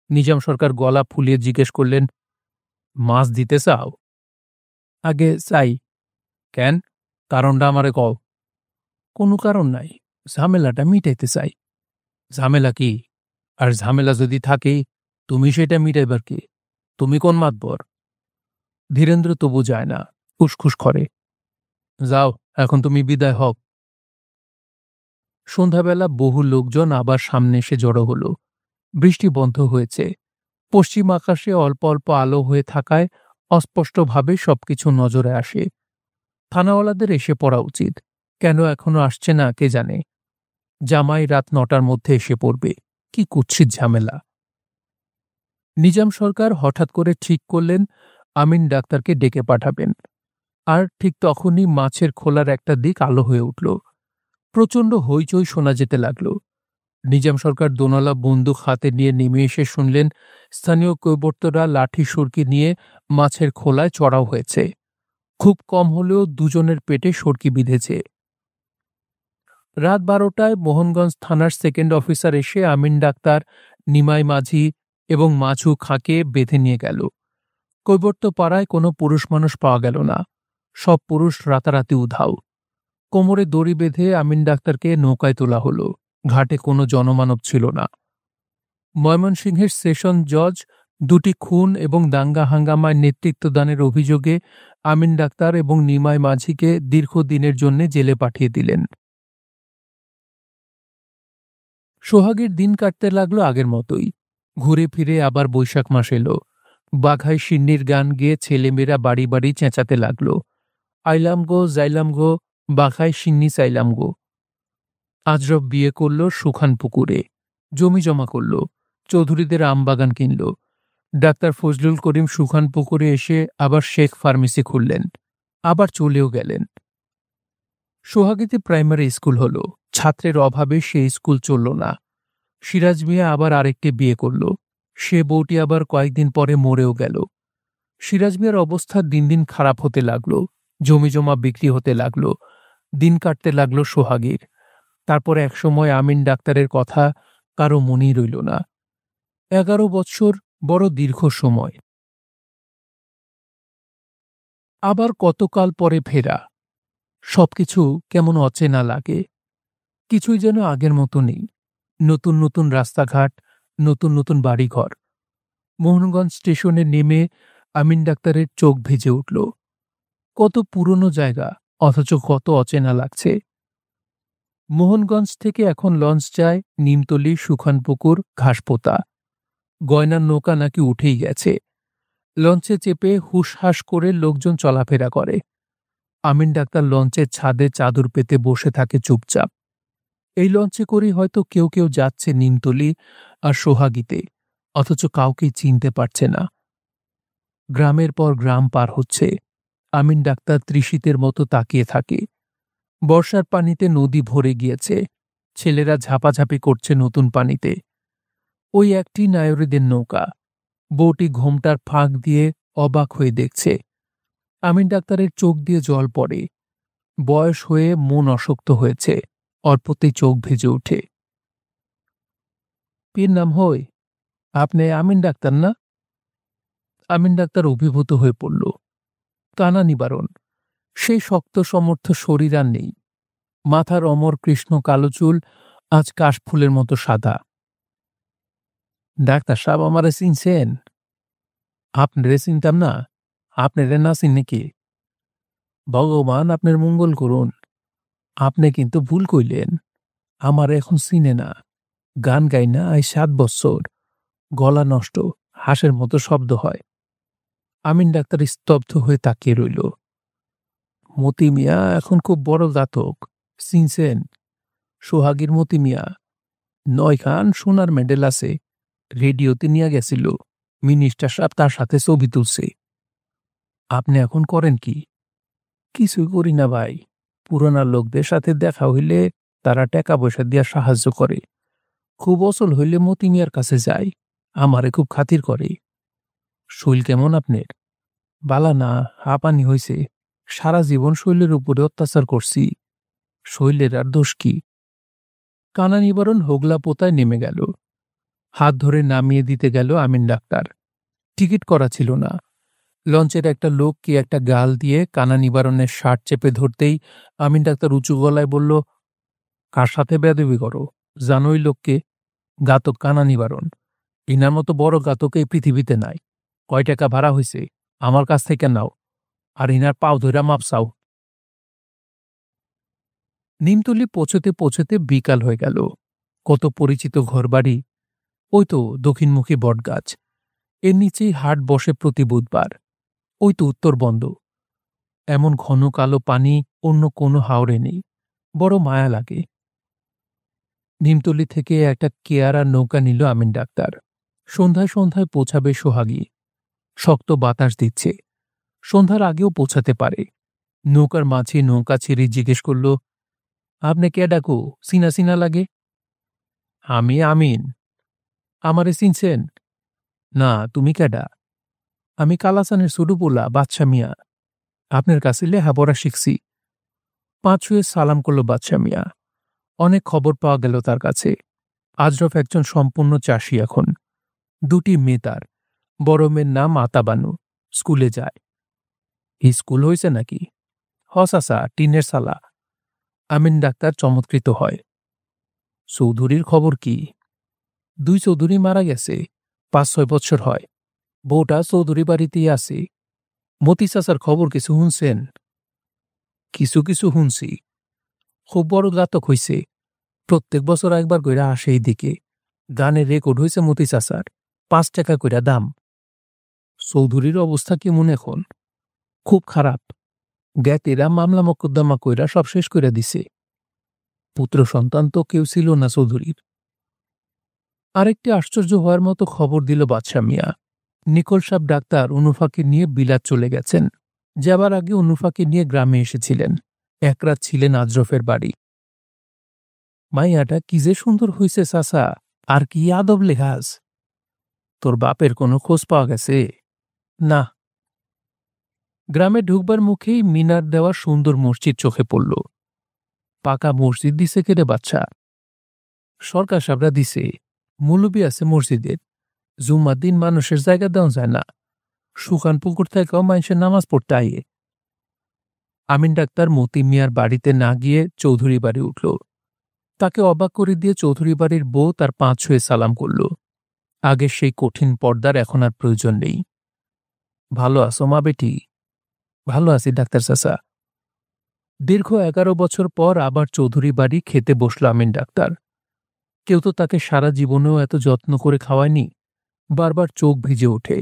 নিজাম সরকার গলা ফুলিয়ে জিজ্ঞেস করলেন, মাছ দিতে চাও? আগে চাই। কেন? কারণটা আমারে কও। কোনো কারণ নাই। ঝামেলাটা মিটাইতে চাই। ঝামেলা কি? আর ঝামেলা যদি থাকেই, তুমি সেটা মিটাইবার কে? তুমি কোন মাতবর? ধীরেন্দ্র তবু যায় না, উসখুস করে। যাও, এখন তুমি বিদায় হও। সন্ধ্যাবেলা বহু লোকজন আবার সামনে এসে জড়ো হল। বৃষ্টি বন্ধ হয়েছে। পশ্চিম আকাশে অল্প অল্প আলো হয়ে থাকায় অস্পষ্টভাবে সবকিছু নজরে আসে। থানাওয়ালাদের এসে পড়া উচিত। কেন এখনো আসছে না কে জানে। জামাই রাত ৯টার মধ্যে এসে পড়বে। কি কুৎসিত ঝামেলা। নিজাম সরকার হঠাৎ করে ঠিক করলেন আমিন ডাক্তারকে ডেকে পাঠাবেন। আর ঠিক তখনই মাছের খোলার একটা দিক আলো হয়ে উঠল। প্রচণ্ড হইচই শোনা যেতে লাগল। নিজাম সরকার দোনলা বন্দুক হাতে নিয়ে নেমে এসে শুনলেন স্থানীয় কৈবর্তরা লাঠি সুরকি নিয়ে মাছের খোলায় চড়াও হয়েছে। খুব কম হলেও দুজনের পেটে সরকি বিঁধেছে। রাত ১২টায় মোহনগঞ্জ থানার সেকেন্ড অফিসার এসে আমিন ডাক্তার, নিমাই মাঝি এবং মাছু খাঁকে বেঁধে নিয়ে গেল। কৈবর্ত পাড়ায় কোনো পুরুষ মানুষ পাওয়া গেল না। সব পুরুষ রাতারাতি উধাও। কোমরে দড়ি বেঁধে আমিন ডাক্তারকে নৌকায় তোলা হলো। ঘাটে কোনো জনমানব ছিল না। ময়মনসিংহের সেশন জজ ২টি খুন এবং দাঙ্গা হাঙ্গামায় নেতৃত্বদানের অভিযোগে আমিন ডাক্তার এবং নিমাই মাঝিকে দীর্ঘদিনের জন্য জেলে পাঠিয়ে দিলেন। সোহাগের দিন কাটতে লাগলো আগের মতোই। ঘুরে ফিরে আবার বৈশাখ মাস এলো। বাঘায় সিন্নির গান গেয়ে ছেলেমেয়েরা বাড়ি বাড়ি চেঁচাতে লাগলো, আইলাম গো যাইলাম গো, বাঘায় সিন্নি চাইলাম গো। আজরব বিয়ে করল সুখান পুকুরে। জমি জমা করল। চৌধুরীদের আমবাগান কিনল। ডাক্তার ফজলুল করিম সুখান পুকুরে এসে আবার শেখ ফার্মেসি খুললেন। আবার চলেও গেলেন। সোহাগীতে প্রাইমারি স্কুল হল। ছাত্রের অভাবে সে স্কুল চলল না। সিরাজ মিয়া আবার আরেকটি বিয়ে করল। সে বউটি আবার কয়েকদিন পরে মরেও গেল। সিরাজ মিয়ার অবস্থা দিন দিন খারাপ হতে লাগল। জমিজমা বিক্রি হতে লাগল। দিন কাটতে লাগল সোহাগীর। তারপর একসময় আমিন ডাক্তারের কথা কারো মনেই রইল না। ১১ বৎসর বড় দীর্ঘ সময়। আবার কতকাল পরে ফেরা। সবকিছু কেমন অচেনা লাগে। কিছুই যেন আগের মতো নেই। নতুন নতুন রাস্তাঘাট, নতুন নতুন বাড়িঘর। মোহনগঞ্জ স্টেশনে নেমে আমিন ডাক্তারের চোখ ভিজে উঠল। কত পুরনো জায়গা, অথচ কত অচেনা লাগছে। মোহনগঞ্জ থেকে এখন লঞ্চ যায় নিমতলি, সুখানপুকুর, ঘাসপোতা। গয়নার নৌকা নাকি উঠেই গেছে। লঞ্চে চেপে হুসহাস করে লোকজন চলাফেরা করে। আমিন ডাক্তার লঞ্চের ছাদে চাদর পেতে বসে থাকে চুপচাপ। এই লঞ্চে করেই হয়তো কেউ কেউ যাচ্ছে নিমতলি আর সোহাগীতে, অথচ কাউকেই চিনতে পারছে না। গ্রামের পর গ্রাম পার হচ্ছে। আমিন ডাক্তার তৃষিতের মতো তাকিয়ে থাকে। বর্ষার পানিতে নদী ভরে গিয়েছে। ছেলেরা ঝাপাঝাপি করছে নতুন পানিতে। ওই একটি নায়রীদের নৌকা। বউটি ঘোমটার ফাঁক দিয়ে অবাক হয়ে দেখছে। আমিন ডাক্তারের চোখ দিয়ে জল পড়ে। বয়স হয়ে মন অশক্ত হয়েছে। অল্পতেই চোখ ভেজে ওঠে। পীর নাম হই, আপনি আমিন ডাক্তার না? আমিন ডাক্তার অভিভূত হয়ে পড়ল। কানা নিবারণ। সেই শক্ত সমর্থ শরীর আর নেই। মাথার অমর কৃষ্ণ কালো চুল আজ কাশফুলের মতো সাদা। ডাক্তার সাহেব, আমারে চিনছেন? আপনারে চিনতাম না? আপনারে না চিনে কি? ভগবান আপনার মঙ্গল করুন। আপনি কিন্তু ভুল কইলেন। আমার এখন চিনে না। গান গাই না আজ ৭ বৎসর। গলা নষ্ট, হাঁসের মতো শব্দ হয়। আমিন ডাক্তার স্তব্ধ হয়ে তাকিয়ে রইল। মতি মিয়া এখন খুব বড় জাতক, চিনছেন? সোহাগীর মতি মিয়া। ৯ খান সোনার মেডেল আছে। রেডিওতে নিয়ে গেছিল। মিনিস্টার সাহেব তার সাথে ছবি তুলছে। আপনি এখন করেন কি? কিছুই করি না ভাই। পুরানা লোকদের সাথে দেখা হইলে তারা টাকা পয়সা দিয়া সাহায্য করে। খুব অচল হইলে মতি মিয়ার কাছে যাই। আমারে খুব খাতির করে। শৈল কেমন আপনার? বালা না, হাঁপানি হয়েছে। সারা জীবন শৈলের উপরে অত্যাচার করছি। শৈলের আর দোষ কি? কানা নিবারণ হোগলা পোতায় নেমে গেল। হাত ধরে নামিয়ে দিতে গেল আমিন ডাক্তার। টিকিট করা ছিল না। লঞ্চের একটা লোক কি একটা গাল দিয়ে কানা নিবারণের শার্ট চেপে ধরতেই আমিন ডাক্তার উঁচু গলায় বলল, কার সাথে বেয়াদবি করো? জানো ওই লোককে? ঘাতক কানা নিবারণ। ইনার মতো বড় ঘাতক এই পৃথিবীতে নাই। কয় টাকা ভাড়া হইছে? আমার কাছ থেকে নাও, আর ইনার পাও ধইরা মাপ চাও। নিমতলি পৌঁছতে পৌঁছতে বিকাল হয়ে গেল। কত পরিচিত ঘরবাড়ি। ওই তো দক্ষিণমুখী বটগাছ, এর নিচেই হাট বসে প্রতি বুধবার। ওই তো উত্তরবন্দ। এমন ঘন কালো পানি অন্য কোনো হাওরে নেই। বড় মায়া লাগে। নিমতলি থেকে একটা কেয়ারা নৌকা নিল আমিন ডাক্তার। সন্ধ্যায় সন্ধ্যায় পৌঁছাবে সোহাগী। শক্ত বাতাস দিচ্ছে, সন্ধ্যার আগেও পৌঁছাতে পারে। নৌকার মাঝে নৌকা ছেড়ে জিজ্ঞেস করল, আপনি কে ডাকু? চিনা চিনা লাগে। আমি আমিন। আমারে চিনছেন? না, তুমি কেডা? আমি কালাচানের ছোটপোলা বাদশা মিয়া। আপনার কাছে লেখাপড়া শিখছি। পা ছুঁয়ে সালাম করল বাদশা মিয়া। অনেক খবর পাওয়া গেল তার কাছে। আজরফ একজন সম্পূর্ণ চাষি এখন। দুটি মেয়ে তার। বড় মেয়ের নাম আতাবানু, স্কুলে যায়। এই স্কুল হয়েছে নাকি? হসাসা, টিনের সালা। আমিন ডাক্তার চমৎকৃত হয়। চৌধুরীর খবর কি? 2 চৌধুরী মারা গেছে, 5-6 বছর হয়। বউটা চৌধুরী বাড়িতেই আছে। মতি চাচার খবর কিছু শুনছেন? কিছু কিছু শুনছি। খুব বড় ঘাতক হইছে। প্রত্যেক বছর একবার কইরা আসে এই দিকে। গানের রেকর্ড হয়েছে মতি চাচার, 5 টাকা কইরা দাম। চৌধুরীর অবস্থা কেমন এখন? খুব খারাপ। জ্ঞাতিরা মামলা মোকদ্দমা কইরা সব শেষ কইরা দিছে। পুত্র সন্তান তো কেউ ছিল না চৌধুরীর। আরেকটি আশ্চর্য হওয়ার মতো খবর দিল বাদশা মিয়া। নিকোল সাহেব ডাক্তার অনুফাকে নিয়ে বিলাত চলে গেছেন। যাবার আগে অনুফাকে নিয়ে গ্রামে এসেছিলেন। এক রাত ছিলেন আজরফের বাড়ি। মাইয়াটা কি যে সুন্দর হইছে চাচা, আর কি আদব লেহাজ। তোর বাপের কোনো খোঁজ পাওয়া গেছে? না। গ্রামে ঢুকবার মুখেই মিনার দেওয়া সুন্দর মসজিদ চোখে পড়ল। পাকা মসজিদ দিছে কেড়ে বাচ্চা? সরকার সাবরা দিছে। মুলুবি আছে মসজিদের। জুম্মার দিন মানুষের জায়গা দেওয়া যায় না। শুকান পুকুর থেকেও মানুষের নামাজ পড়তে আইয়ে। আমিন ডাক্তার মতি মিয়ার বাড়িতে না গিয়ে চৌধুরী বাড়ি উঠল। তাকে অবাক করে দিয়ে চৌধুরী বাড়ির বউ তার 5 ছুঁয়ে সালাম করল। আগের সেই কঠিন পর্দার এখন আর প্রয়োজন নেই। ভালো আছো মা বেটি? ভালো আছি ডাক্তার চাচা। দীর্ঘ 11 বছর পর আবার চৌধুরী বাড়ি খেতে বসল আমিন ডাক্তার। কেউ তো তাকে সারা জীবনেও এত যত্ন করে খাওয়ায়নি। বারবার চোখ ভিজে ওঠে।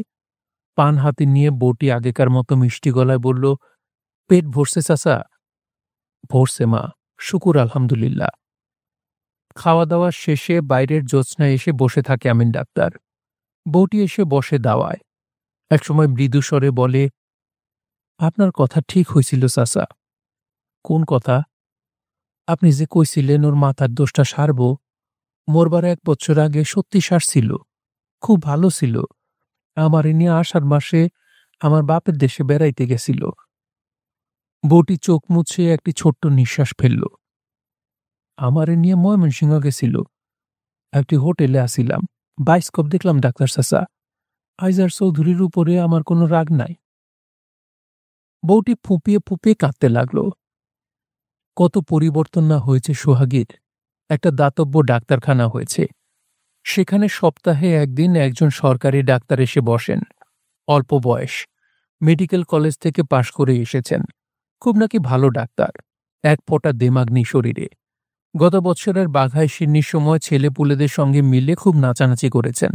পান হাতে নিয়ে বউটি আগেকার মতো মিষ্টি গলায় বলল, পেট ভরছে চাচা? ভরছে মা, শুকুর আলহামদুলিল্লাহ। খাওয়া দাওয়া শেষে বাইরের জ্যোৎস্নায় এসে বসে থাকে আমিন ডাক্তার। বউটি এসে বসে দাওয়ায়। একসময় মৃদু স্বরে বলে, আপনার কথা ঠিক হয়েছিল চাচা। কোন কথা? আপনি যে কইছিলেন ওর মাথার দোষটা সারব, মরবার 1 বছর আগে সত্যি সারছিল। খুব ভালো ছিল। আমার নিয়ে আষাঢ় মাসে আমার বাপের দেশে বেড়াইতে গেছিল। বউটি চোখ মুছে একটি ছোট্ট নিঃশ্বাস ফেলল। আমার নিয়ে ময়মনসিংহ গেছিল। একটি হোটেলে আসিলাম, বাইস্কোপ দেখলাম ডাক্তার চাচা। আইজার চৌধুরীর উপরে আমার কোনো রাগ নাই। বউটি ফুঁপিয়ে ফুঁপিয়ে কাঁদতে লাগল। কত পরিবর্তন না হয়েছে সোহাগীর। একটা দাতব্য ডাক্তারখানা হয়েছে। সেখানে সপ্তাহে একদিন একজন সরকারি ডাক্তার এসে বসেন। অল্প বয়স, মেডিকেল কলেজ থেকে পাশ করে এসেছেন। খুব নাকি ভালো ডাক্তার। এক ফোঁটা দেমাগ নেই শরীরে। গত বছরের বাঘায় শিন্নির সময় ছেলেপুলেদের সঙ্গে মিলে খুব নাচানাচি করেছেন।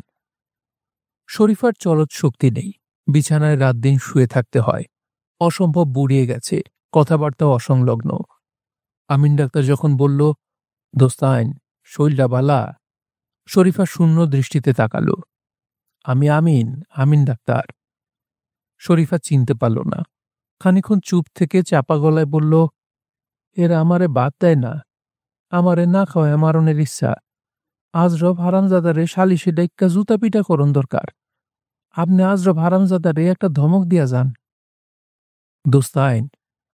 শরীফার চলৎ শক্তি নেই। বিছানায় রাত দিন শুয়ে থাকতে হয়। অসম্ভব বুড়িয়ে গেছে, কথাবার্তাও অসংলগ্ন। আমিন ডাক্তার যখন বলল, দোস্তাইন শৈলটা বালা, শরীফা শূন্য দৃষ্টিতে তাকাল। আমি আমিন, আমিন ডাক্তার। শরীফা চিনতে পারল না। খানিক্ষণ চুপ থেকে চাপা গলায় বলল, এরা আমারে বাদ দেয় না। আমারে না খাওয়ায় মারণের ইচ্ছা। আজরফ হারামজাদারে সালিশে ডাইক্কা জুতা পিটা করণ দরকার। আপনি আজরফ হারামজাদারে একটা ধমক দিয়া যান। দোস্তাইন,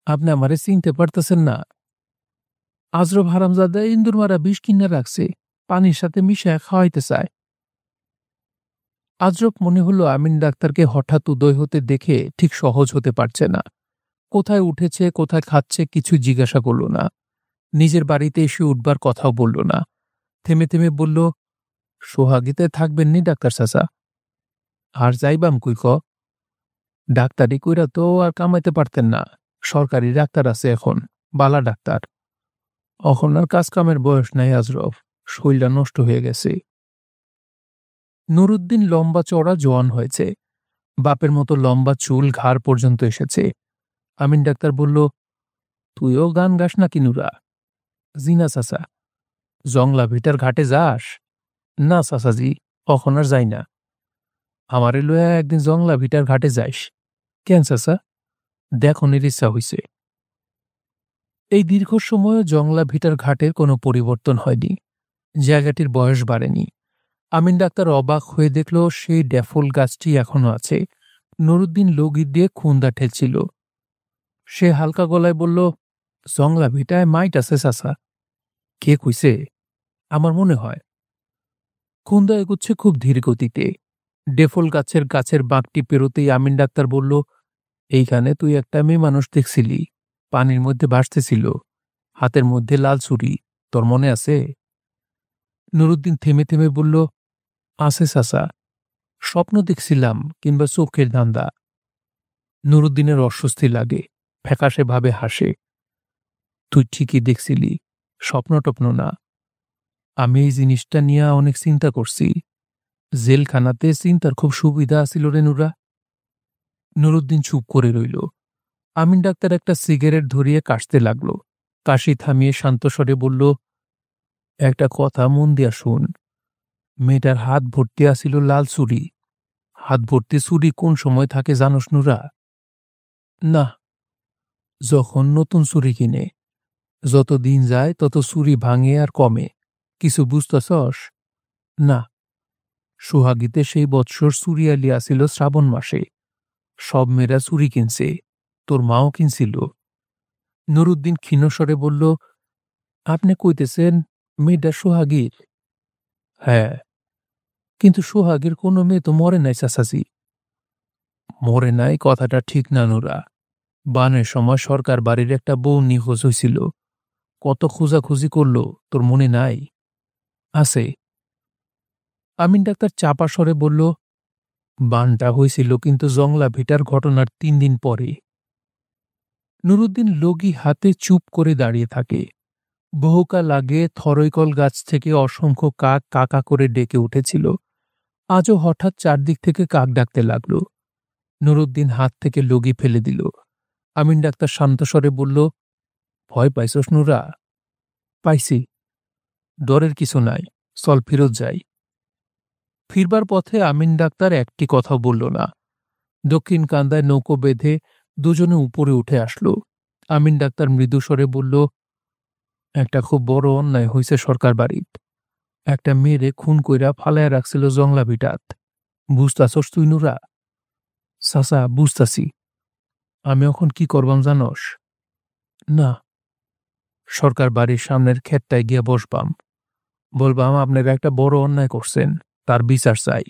আপনি আমারে চিনতে পারতেছেন না। আজরফ হারামজাদা ইন্দুর মারা বিষ কিনে রাখছে, পানির সাথে মিশায় খাওয়াইতে চায়। আজরফ মনে হলো আমিন ডাক্তারকে হঠাৎ উদয় হতে দেখে ঠিক সহজ হতে পারছে না। কোথায় উঠেছে, কোথায় খাচ্ছে কিছু জিজ্ঞাসা করল না। নিজের বাড়িতে এসে উঠবার কথাও বলল না। থেমে থেমে বলল, সোহাগীতে থাকবেন নি ডাক্তার চাচা? আর যাইবাম কই ক? ডাক্তারি কইরা তো আর কামাইতে পারতেন না। সরকারি ডাক্তার আছে এখন, বালা ডাক্তার। অখন আর কাজ কামের বয়স নাই আজরফ, শরীরটা নষ্ট হয়ে গেছে। নুরুদ্দিন লম্বা চড়া জোয়ান হয়েছে, বাপের মতো লম্বা চুল ঘাড় পর্যন্ত এসেছে। আমিন ডাক্তার বলল, তুইও গান গাস নাকি নুরা? জিনা চাচা। জংলা ভিটার ঘাটে যাস? না চাচাজি, অখন আর যাই না। আমারে লইয়া একদিন জংলা ভিটার ঘাটে যাইস। কেন চাচা? দেখনের ইচ্ছা হইছে। এই দীর্ঘ সময় জংলা ভিটার ঘাটের কোনো পরিবর্তন হয়নি, জায়গাটির বয়স বাড়েনি। আমিন ডাক্তার অবাক হয়ে দেখল সেই ড্যাফল গাছটি এখনো আছে। নুরুদ্দিন লগি দিয়ে খুন্দা ঠেলছিল। সে হালকা গলায় বলল, জংলা ভিটায় মাইট আছে চাচা। কে কইছে? আমার মনে হয়। খুন্দা এগুচ্ছে খুব ধীর গতিতে। ডেফল গাছের বাঁকটি পেরোতেই আমিন ডাক্তার বলল, এইখানে তুই একটা মেয়ে মানুষ দেখছিলি, পানির মধ্যে ভাসতেছিল, হাতের মধ্যে লাল ছুরি, তোর মনে আছে? নুরুদ্দিন থেমে থেমে বলল, আছে চাচা, স্বপ্ন দেখছিলাম কিংবা চোখের ধান্দা। নুরুদ্দিনের অস্বস্তি লাগে, ফ্যাকাশে ভাবে হাসে। তুই ঠিকই দেখছিলি, স্বপ্ন টপ্ন না। আমি এই জিনিসটা নিয়ে অনেক চিন্তা করছি। জেলখানাতে চিন্তার খুব সুবিধা আছিল রে নুরা। নুরুদ্দিন চুপ করে রইল। আমিন ডাক্তার একটা সিগারেট ধরিয়ে কাশতে লাগল। কাশি থামিয়ে শান্তস্বরে বলল, একটা কথা মন দিয়া শুন। মেয়েটার হাত ভর্তি আসিল লাল ছুরি। হাত ভর্তি ছুরি কোন সময় থাকে জানোস নুরা? না। যখন নতুন ছুরি কিনে। যত দিন যায় তত ছুরি ভাঙে আর কমে। কিছু বুঝতেছস? না। সোহাগীতে সেই বৎসর ছুরি আলি আসিল শ্রাবণ মাসে। সব মেয়েরা ছুরি কিনছে, তোর মাও কিনছিল। নুরুদ্দিন ক্ষীণস্বরে বলল, আপনি কইতেছেন মেয়েটা সোহাগীর? হ্যাঁ, কিন্তু সোহাগের কোনো মেয়ে তো মরে নাই চাচাজি। মরে নাই কথাটা ঠিক না নুরা। বানের সময় সরকার বাড়ির একটা বউ নিখোঁজ হয়েছিল। কত খোঁজাখুঁজি করল, তোর মনে নাই? আছে। আমিন ডাক্তার চাপা স্বরে বলল, বানটা হয়েছিল কিন্তু জংলা ভিটার ঘটনার 3 দিন পরে। নুরুদ্দিন লগি হাতে চুপ করে দাঁড়িয়ে থাকে। বহুকাল আগে থরৈকল গাছ থেকে অসংখ্য কাক কাকা করে ডেকে উঠেছিল। আজও হঠাৎ চারদিক থেকে কাক ডাকতে লাগল। নুরুদ্দিন হাত থেকে লগি ফেলে দিল। আমিন ডাক্তার শান্তস্বরে বলল, ভয় পাইছস নুরা? পাইছি। ডরের কিছু নাই, চল ফিরত যাই। ফিরবার পথে আমিন ডাক্তার একটি কথাও বলল না। দক্ষিণ কান্দায় নৌকো বেঁধে দুজনে উপরে উঠে আসলো। আমিন ডাক্তার মৃদুস্বরে বলল, একটা খুব বড় অন্যায় হইছে সরকার বাড়িত। একটা মেয়েরে খুন কইরা ফালাইয়া রাখছিল জংলা ভিটাত। বুঝতাছস তুই নুরা? চাচা, বুঝতাছি। আমি এখন কি করবাম জানস? না। সরকার বাড়ির সামনের ক্ষেতটায় গিয়া বসবাম। বলবাম আপনারা একটা বড় অন্যায় করছেন, তার বিচার চাই।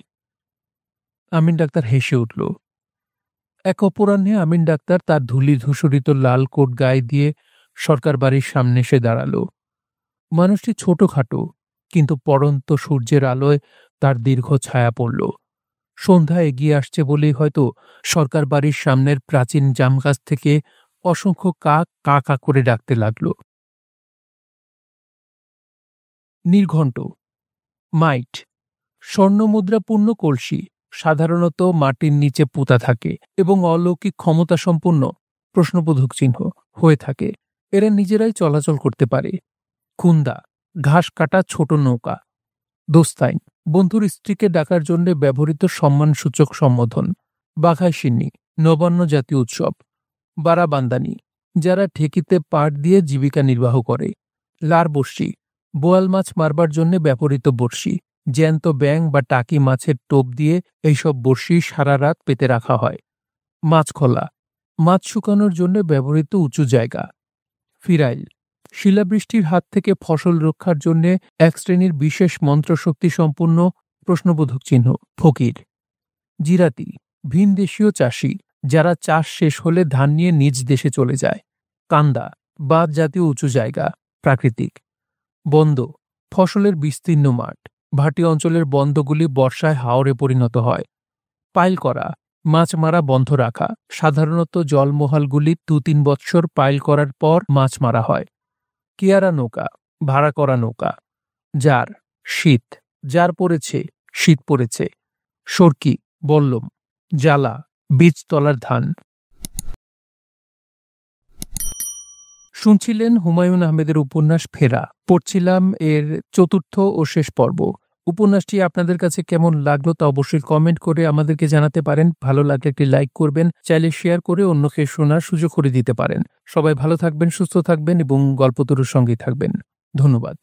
আমিন ডাক্তার হেসে উঠল। এক অপরাহ্নে আমিন ডাক্তার তার ধূলি ধূসরিত লাল কোট গায়ে দিয়ে সরকার বাড়ির সামনে এসে দাঁড়াল। মানুষটি ছোটখাটো, কিন্তু পড়ন্ত সূর্যের আলোয় তার দীর্ঘ ছায়া পড়ল। সন্ধ্যা এগিয়ে আসছে বলেই হয়তো সরকার বাড়ির সামনের প্রাচীন জামগাছ থেকে অসংখ্য কাক কা কা করে ডাকতে লাগল। নির্ঘণ্ট। মাইট, স্বর্ণমুদ্রাপূর্ণ কলসি, সাধারণত মাটির নিচে পুঁতা থাকে এবং অলৌকিক ক্ষমতাসম্পন্ন প্রশ্নবোধক চিহ্ন হয়ে থাকে। এরা নিজেরাই চলাচল করতে পারে। খুন্দা, ঘাস কাটা ছোট নৌকা। দোস্তাইন, বন্ধুর স্ত্রীকে ডাকার জন্য ব্যবহৃত সম্মানসূচক সম্বোধন। বাঘাইশিন্নি, নবান্ন জাতীয় উৎসব। বারাবান্দানি, যারা ঠেকিতে পাট দিয়ে জীবিকা নির্বাহ করে। লার বর্ষি, বোয়াল মাছ মারবার জন্য ব্যবহৃত বর্ষি। জ্যান্ত ব্যাং বা টাকি মাছের টোপ দিয়ে এইসব বর্ষি সারা রাত পেতে রাখা হয়। মাছখোলা, মাছ শুকানোর জন্য ব্যবহৃত উঁচু জায়গা। ফিরাইল, শিলাবৃষ্টির হাত থেকে ফসল রক্ষার জন্য এক শ্রেণীর বিশেষ মন্ত্রশক্তি সম্পন্ন প্রশ্নবোধক চিহ্ন। ফকির। জিরাতি, ভিনদেশীয় চাষি, যারা চাষ শেষ হলে ধান নিয়ে নিজ দেশে চলে যায়। কান্দা, বাঁধ জাতীয় উঁচু জায়গা। প্রাকৃতিক। বন্দ, ফসলের বিস্তীর্ণ মাঠ। ভাটি অঞ্চলের বন্দগুলি বর্ষায় হাওরে পরিণত হয়। পাইল করা, মাছ মারা বন্ধ রাখা। সাধারণত জলমহালগুলি ২-৩ বৎসর পাইল করার পর মাছ মারা হয়। কিয়ারা নৌকা, ভাড়া করা নৌকা। জার, শীত। জার পড়েছে, শীত পড়েছে। সরকি, বল্লম। জ্বালা, বীজতলার ধান। শুনছিলেন হুমায়ূন আহমেদের উপন্যাস ফেরা। পড়ছিলাম এর ৪র্থ ও শেষ পর্ব। উপন্যাসটি আপনাদের কাছে কেমন লাগলো তা অবশ্যই কমেন্ট করে আমাদেরকে জানাতে পারেন। ভালো লাগলে একটি লাইক করবেন, চাইলে শেয়ার করে অন্যকে শোনার সুযোগ করে দিতে পারেন। সবাই ভালো থাকবেন, সুস্থ থাকবেন এবং গল্পতরুর সঙ্গেই থাকবেন। ধন্যবাদ।